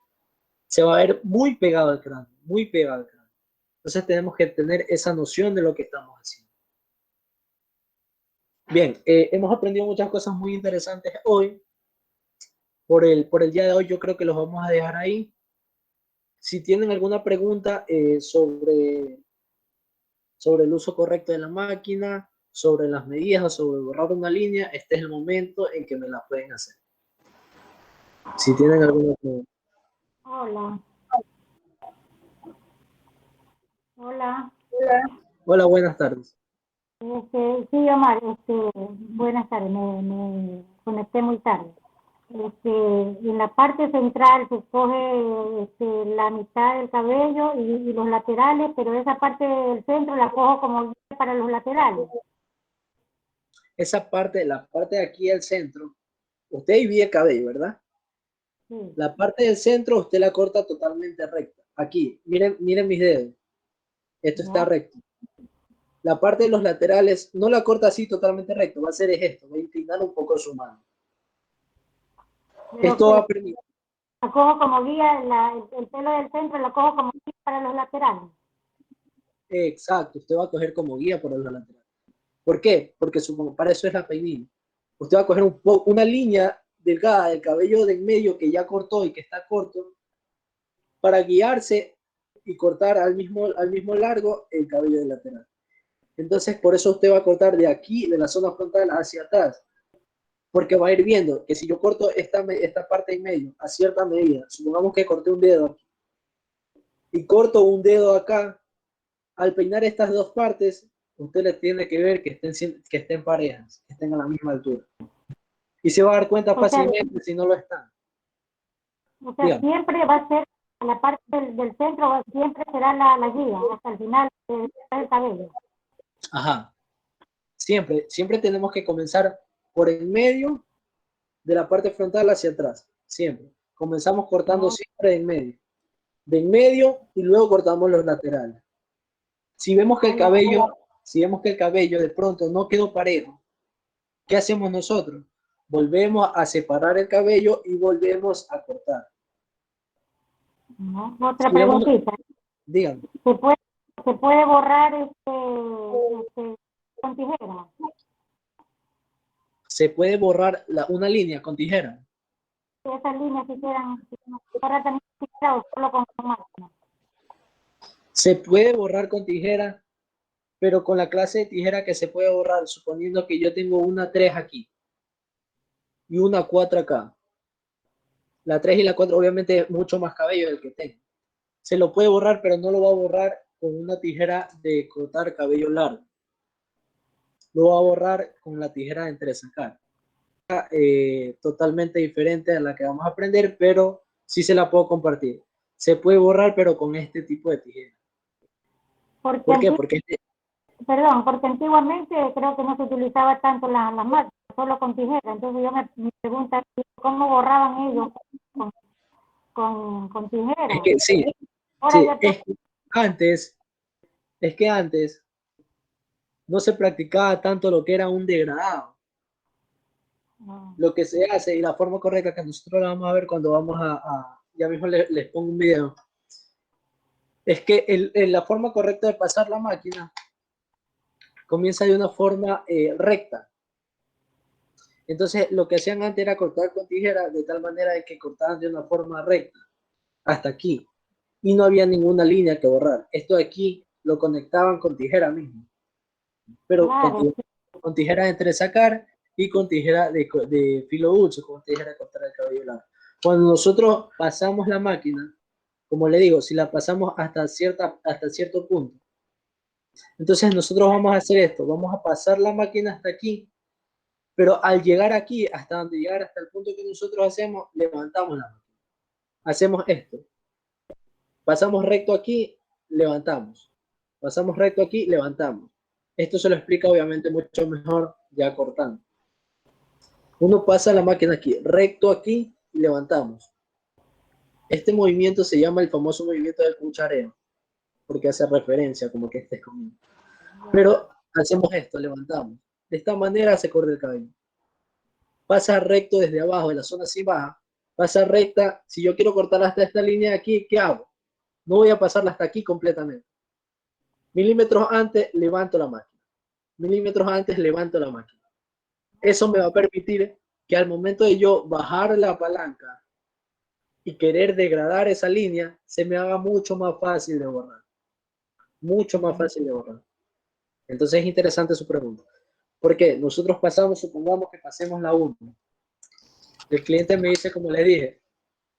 se va a ver muy pegado al cráneo, muy pegado al cráneo. Entonces tenemos que tener esa noción de lo que estamos haciendo. Bien, hemos aprendido muchas cosas muy interesantes hoy. Por el día de hoy yo creo que los vamos a dejar ahí. Si tienen alguna pregunta sobre el uso correcto de la máquina, sobre las medidas o sobre borrar una línea, este es el momento en que me la pueden hacer. Si tienen alguna pregunta. Hola. Hola. Hola, buenas tardes. Sí, Omar, buenas tardes, me conecté muy tarde. En la parte central se coge la mitad del cabello y los laterales, pero esa parte del centro la cojo como guía para los laterales. Esa parte, la parte de aquí del centro, usted divide el cabello, ¿verdad? Sí. La parte del centro usted la corta totalmente recta. Aquí, miren mis dedos. Esto está recto. La parte de los laterales no la corta así totalmente recto, va a hacer esto, va a inclinar un poco su mano. Pero Esto va a permitir. la cojo como guía, el pelo del centro la cojo como guía para los laterales. Exacto, usted va a coger como guía por los laterales. ¿Por qué? Porque para eso es la peinilla. Usted va a coger una línea delgada del cabello de en medio que ya cortó y que está corto para guiarse y cortar al mismo largo el cabello del lateral. Entonces, por eso usted va a cortar de aquí, de la zona frontal hacia atrás, porque va a ir viendo que si yo corto esta parte en medio a cierta medida, supongamos que corté un dedo aquí, y corto un dedo acá, al peinar estas dos partes, usted les tiene que ver que estén parejas, que estén a la misma altura. Y se va a dar cuenta O sea, fácilmente si no lo están. O sea, Dígame. siempre va a ser la parte del centro, siempre será la guía, hasta el final del cabello. Ajá. Siempre tenemos que comenzar por el medio de la parte frontal hacia atrás. Siempre. Comenzamos cortando siempre de en medio. De en medio y luego cortamos los laterales. Si vemos que el cabello de pronto no quedó parejo, ¿qué hacemos nosotros? Volvemos a separar el cabello y volvemos a cortar. ¿No? Otra Si vemos, preguntita. díganme, ¿Se puede borrar con tijera? ¿se puede borrar una línea con tijera? Esas líneas si quedan borrar también con tijera o solo con máquina. Se puede borrar con tijera, pero con la clase de tijera que se puede borrar, suponiendo que yo tengo una 3 aquí y una 4 acá. La 3 y la 4 obviamente es mucho más cabello del que tengo. Se lo puede borrar, pero no lo va a borrar con una tijera de cortar cabello largo. Lo va a borrar con la tijera de entresacar. Totalmente diferente a la que vamos a aprender, pero sí se la puedo compartir. Se puede borrar, pero con este tipo de tijera. ¿Por qué? Porque Porque antiguamente creo que no se utilizaba tanto las máquinas, solo con tijera. Entonces yo me pregunto cómo borraban ellos con tijera. es que sí, Ahora sí, ya es que antes no se practicaba tanto lo que era un degradado. Lo que se hace y la forma correcta que nosotros la vamos a ver cuando vamos ya mismo les pongo un video, es que la forma correcta de pasar la máquina comienza de una forma recta. Entonces lo que hacían antes era cortar con tijera de tal manera de que cortaban de una forma recta hasta aquí y no había ninguna línea que borrar. Esto de aquí lo conectaban con tijera mismo, pero con tijera de entresacar y con tijera de filo dulce, con tijera de cortar el cabello largo. Cuando nosotros pasamos la máquina, como le digo, si la pasamos hasta cierto punto, entonces nosotros vamos a hacer esto, vamos a pasar la máquina hasta aquí, pero al llegar aquí, hasta el punto que nosotros hacemos, levantamos la máquina. Hacemos esto. Pasamos recto aquí, levantamos. Pasamos recto aquí, levantamos. Esto se lo explica obviamente mucho mejor ya cortando. Uno pasa la máquina aquí, recto aquí, y levantamos. Este movimiento se llama el famoso movimiento del cuchareo, porque hace referencia como que estés comiendo. Pero hacemos esto, levantamos. De esta manera se corta el cabello. Pasa recto desde abajo, de la zona así baja. Pasa recta. Si yo quiero cortar hasta esta línea de aquí, ¿qué hago? No voy a pasarla hasta aquí completamente. Milímetros antes, levanto la máquina. Milímetros antes, levanto la máquina. Eso me va a permitir que al momento de yo bajar la palanca y querer degradar esa línea, se me haga mucho más fácil de borrar. Mucho más fácil de borrar. Entonces es interesante su pregunta. ¿Por qué? Nosotros supongamos que pasemos la 1. El cliente me dice, como le dije,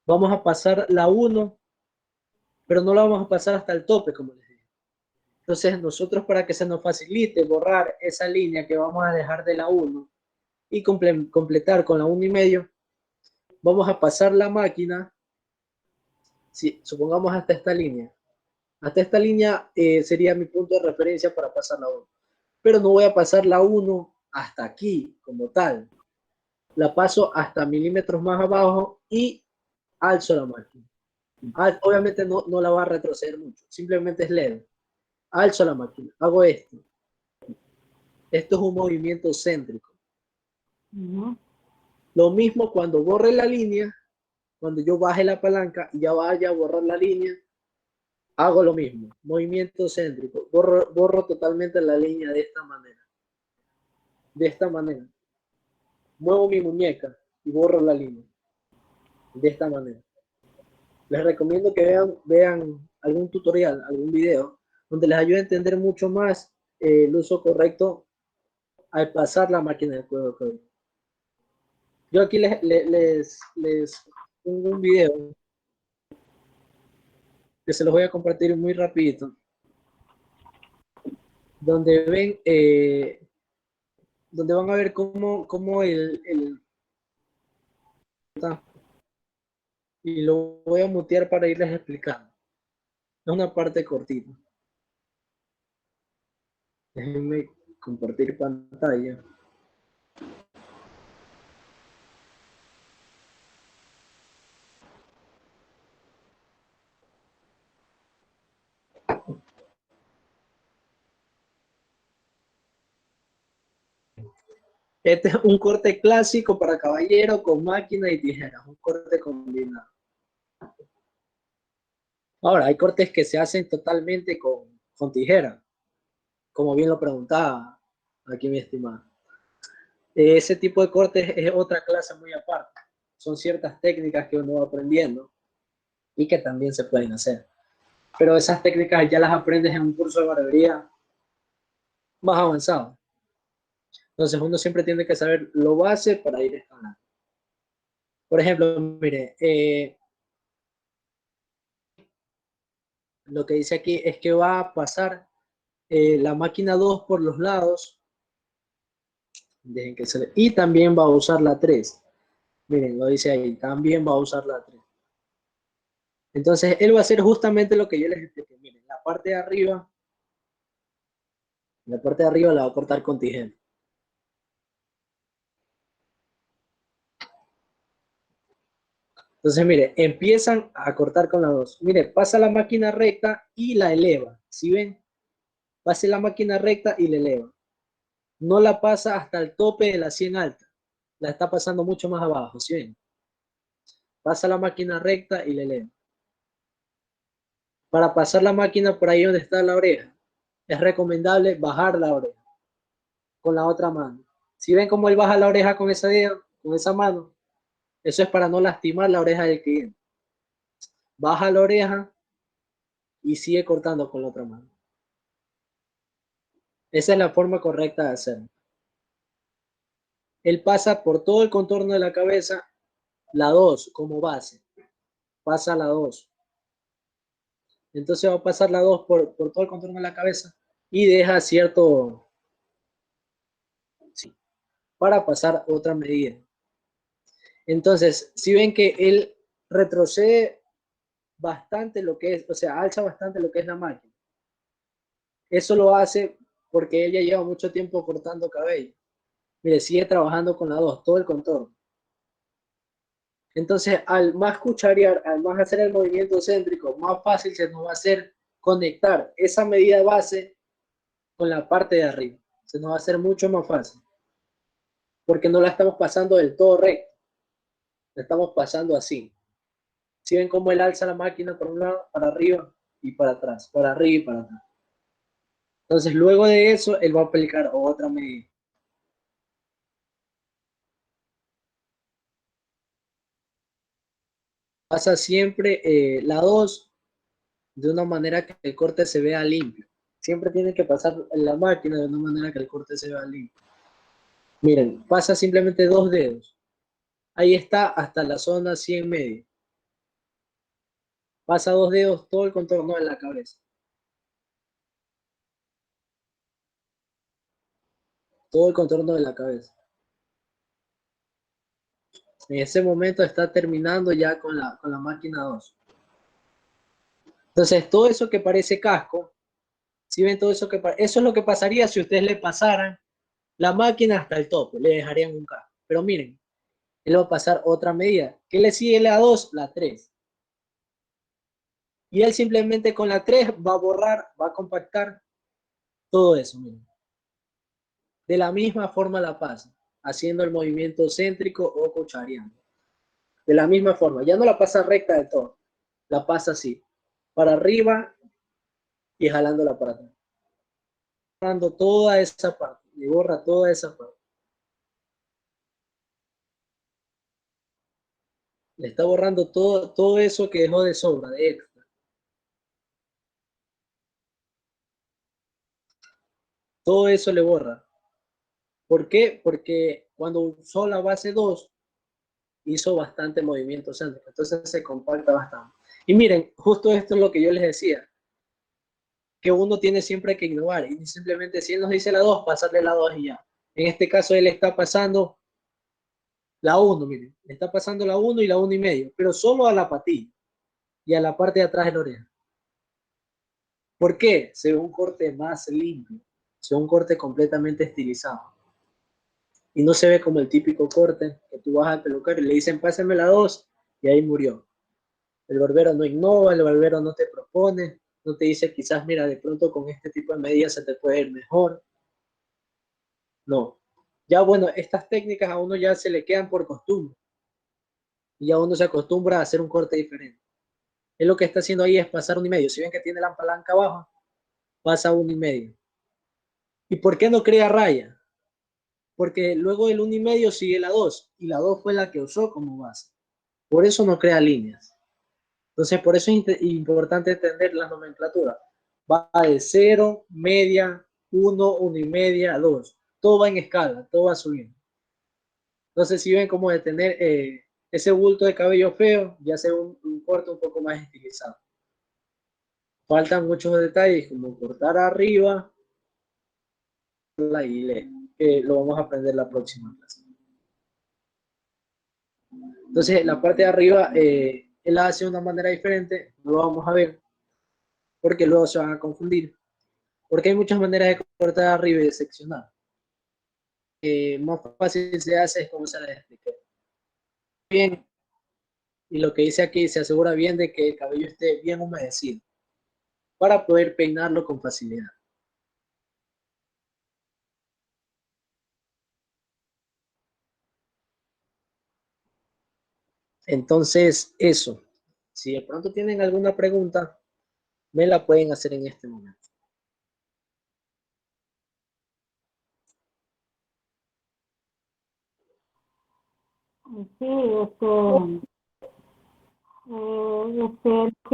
vamos a pasar la 1, pero no la vamos a pasar hasta el tope, como les dije. Entonces nosotros, para que se nos facilite borrar esa línea que vamos a dejar de la 1 y completar con la 1,5, vamos a pasar la máquina, supongamos hasta esta línea. Hasta esta línea sería mi punto de referencia para pasar la 1. Pero no voy a pasar la 1 hasta aquí, como tal. La paso hasta milímetros más abajo y alzo la máquina. Obviamente no la va a retroceder mucho, simplemente es leve. Alzo la máquina, hago esto. Esto es un movimiento céntrico. Lo mismo cuando borre la línea, cuando yo baje la palanca y ya vaya a borrar la línea, hago lo mismo, movimiento céntrico. Borro totalmente la línea de esta manera. De esta manera. Muevo mi muñeca y borro la línea. De esta manera. Les recomiendo que vean algún tutorial, algún video, donde les ayude a entender mucho más el uso correcto al pasar la máquina de cuero cabelludo. Yo aquí les pongo un video que se los voy a compartir muy rapidito, donde ven, donde van a ver cómo y lo voy a mutear para irles explicando. Es una parte cortita. Déjenme compartir pantalla. Este es un corte clásico para caballero con máquina y tijeras, un corte combinado. Ahora, hay cortes que se hacen totalmente con tijera, como bien lo preguntaba aquí mi estimado. Ese tipo de cortes es otra clase muy aparte. Son ciertas técnicas que uno va aprendiendo y que también se pueden hacer. Pero esas técnicas ya las aprendes en un curso de barbería más avanzado. Entonces uno siempre tiene que saber lo base para ir escalando. Por ejemplo, mire, lo que dice aquí es que va a pasar la máquina 2 por los lados. Dejen que y también va a usar la 3. Miren, lo dice ahí, también va a usar la 3. Entonces, él va a hacer justamente lo que yo les expliqué. Miren, la parte de arriba la va a cortar con tijera. Entonces, mire, empiezan a cortar con la 2. Mire, pasa la máquina recta y la eleva. ¿Sí ven? Pasa la máquina recta y la eleva. No la pasa hasta el tope de la 100 alta. La está pasando mucho más abajo. ¿Sí ven? Pasa la máquina recta y la eleva. Para pasar la máquina por ahí donde está la oreja, es recomendable bajar la oreja con la otra mano. Si ven cómo él baja la oreja con esa dedo, con esa mano, eso es para no lastimar la oreja del cliente. Baja la oreja y sigue cortando con la otra mano. Esa es la forma correcta de hacerlo. Él pasa por todo el contorno de la cabeza, la 2 como base. Pasa la 2. Entonces va a pasar la 2 por todo el contorno de la cabeza y deja cierto... Sí, para pasar otra medida. Entonces, si ven que él retrocede bastante lo que es, o sea, alza bastante lo que es la máquina. Eso lo hace porque él ya lleva mucho tiempo cortando cabello. Mire, sigue trabajando con la 2, todo el contorno. Entonces, al más cucharear, al más hacer el movimiento céntrico, más fácil se nos va a hacer conectar esa medida base con la parte de arriba. Se nos va a hacer mucho más fácil. Porque no la estamos pasando del todo recto. La estamos pasando así. Si ven cómo él alza la máquina por un lado, para arriba y para atrás, para arriba y para atrás. Entonces, luego de eso, él va a aplicar otra medida. Pasa siempre la 2 de una manera que el corte se vea limpio. Siempre tiene que pasar la máquina de una manera que el corte se vea limpio. Miren, pasa simplemente 2 dedos. Ahí está hasta la zona 100 media. Pasa 2 dedos todo el contorno de la cabeza. Todo el contorno de la cabeza. En ese momento está terminando ya con la máquina 2. Entonces, todo eso que parece casco, si ven todo eso eso es lo que pasaría si ustedes le pasaran la máquina hasta el tope, le dejarían un casco. Pero miren, él va a pasar otra medida. ¿Qué le sigue la 2? La 3. Y él simplemente con la 3 va a borrar, va a compactar todo eso. Miren. De la misma forma la pasa, haciendo el movimiento céntrico o cuchareando. De la misma forma, ya no la pasa recta de todo, la pasa así, para arriba y jalándola para atrás. Borrando toda esa parte, y borra toda esa parte. Le está borrando todo eso que dejó de sobra, de extra. Todo eso le borra. ¿Por qué? Porque cuando usó la base 2, hizo bastante movimiento céntrico, entonces se compacta bastante. Y miren, justo esto es lo que yo les decía, que uno tiene siempre que innovar, y simplemente si él nos dice la 2, pasarle la 2 y ya. En este caso él está pasando La 1, miren, le está pasando la 1 y la 1,5, pero solo a la patilla y a la parte de atrás de la oreja. ¿Por qué? Se ve un corte más limpio, se ve un corte completamente estilizado. Y no se ve como el típico corte que tú vas al peluquero y le dicen, pásame la 2, y ahí murió. El barbero no innova, el barbero no te propone, no te dice quizás, mira, de pronto con este tipo de medidas se te puede ir mejor. No. Ya bueno, estas técnicas a uno ya se le quedan por costumbre. Y ya uno se acostumbra a hacer un corte diferente. Él lo que está haciendo ahí es pasar 1,5. Si ven que tiene la palanca abajo, pasa 1,5. ¿Y por qué no crea raya? Porque luego del 1,5 sigue la 2. Y la 2 fue la que usó como base. Por eso no crea líneas. Entonces, por eso es importante entender la nomenclatura. Va de 0, media, 1, 1,5, 2. Todo va en escala, todo va subiendo. Entonces, si ven cómo de tener ese bulto de cabello feo, ya sea un corte un poco más estilizado. Faltan muchos detalles, como cortar arriba, que lo vamos a aprender la próxima clase. Entonces, la parte de arriba, él la hace de una manera diferente, no lo vamos a ver, porque luego se van a confundir. Porque hay muchas maneras de cortar arriba y de seccionar. Más fácil se hace es como se les expliqué. Bien, y lo que dice aquí, se asegura bien de que el cabello esté bien humedecido para poder peinarlo con facilidad. Entonces, eso. Si de pronto tienen alguna pregunta, me la pueden hacer en este momento. Sí, ¿qué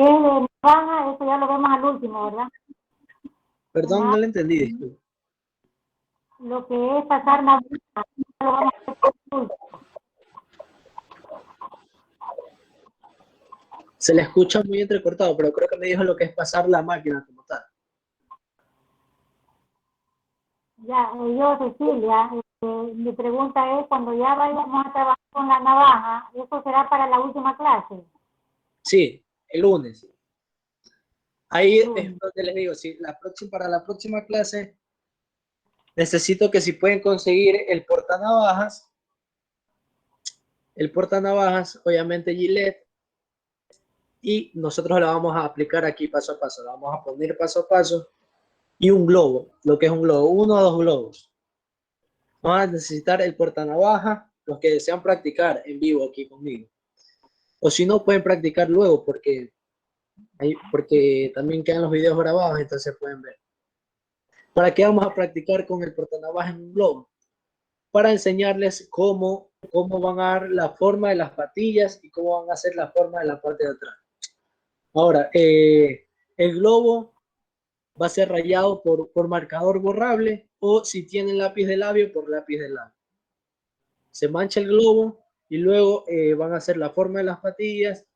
de navaja? Eso ya lo vemos al último, ¿verdad? Perdón, no le entendí, disculpe. Lo que es pasar navaja, lo vamos a hacer al último. Se le escucha muy entrecortado, pero creo que me dijo lo que es pasar la máquina como tal. Ya, yo, Cecilia, mi pregunta es, cuando ya vayamos a trabajar con la navaja, ¿eso será para la última clase? Sí, el lunes. Ahí es donde les digo, sí, para la próxima clase necesito que si pueden conseguir el portanavajas, obviamente Gillette, y nosotros la vamos a aplicar aquí paso a paso, la vamos a poner paso a paso, y un globo, lo que es un globo, 1 o 2 globos. Vamos a necesitar el portanavaja, los que desean practicar en vivo aquí conmigo. O si no, pueden practicar luego, porque también quedan los videos grabados, entonces pueden ver. ¿Para qué vamos a practicar con el portanavaja en un globo? Para enseñarles cómo van a dar la forma de las patillas y cómo van a hacer la forma de la parte de atrás. Ahora, el globo va a ser rayado por marcador borrable o si tienen lápiz de labio, por lápiz de labio. Se mancha el globo y luego van a hacer la forma de las patillas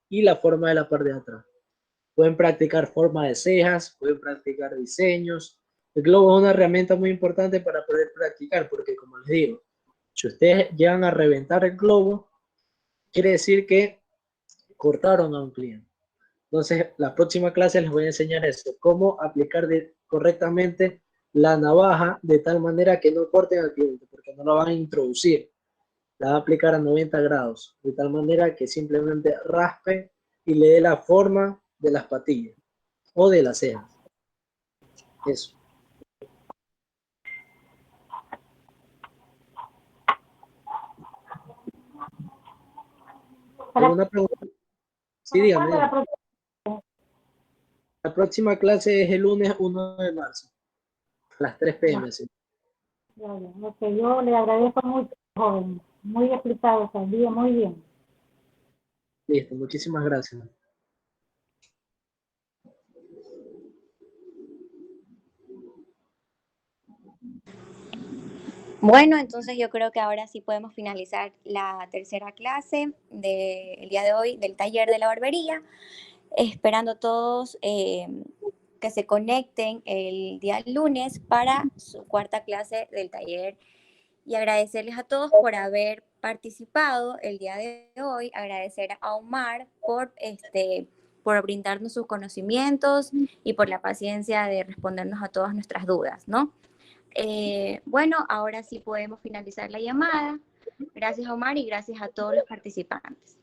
y la forma de la parte de atrás. Pueden practicar forma de cejas, pueden practicar diseños. El globo es una herramienta muy importante para poder practicar porque, como les digo, si ustedes llegan a reventar el globo, quiere decir que cortaron a un cliente. Entonces, la próxima clase les voy a enseñar eso, cómo aplicar correctamente la navaja de tal manera que no corten al cliente, porque no la van a introducir. La va a aplicar a 90 grados, de tal manera que simplemente raspe y le dé la forma de las patillas o de las cejas. Eso. ¿Alguna pregunta? Sí, dígame. La próxima clase es el lunes 1 de marzo, a las 3 p.m. Sí. Yo le agradezco mucho, joven. Muy explicado, sabía muy bien. Listo, muchísimas gracias. Bueno, entonces yo creo que ahora sí podemos finalizar la tercera clase del día de hoy del taller de la barbería, esperando todos que se conecten el día lunes para su cuarta clase del taller y agradecerles a todos por haber participado el día de hoy, agradecer a Omar por brindarnos sus conocimientos y por la paciencia de respondernos a todas nuestras dudas, ¿no? Bueno, ahora sí podemos finalizar la llamada. Gracias, Omar, y gracias a todos los participantes.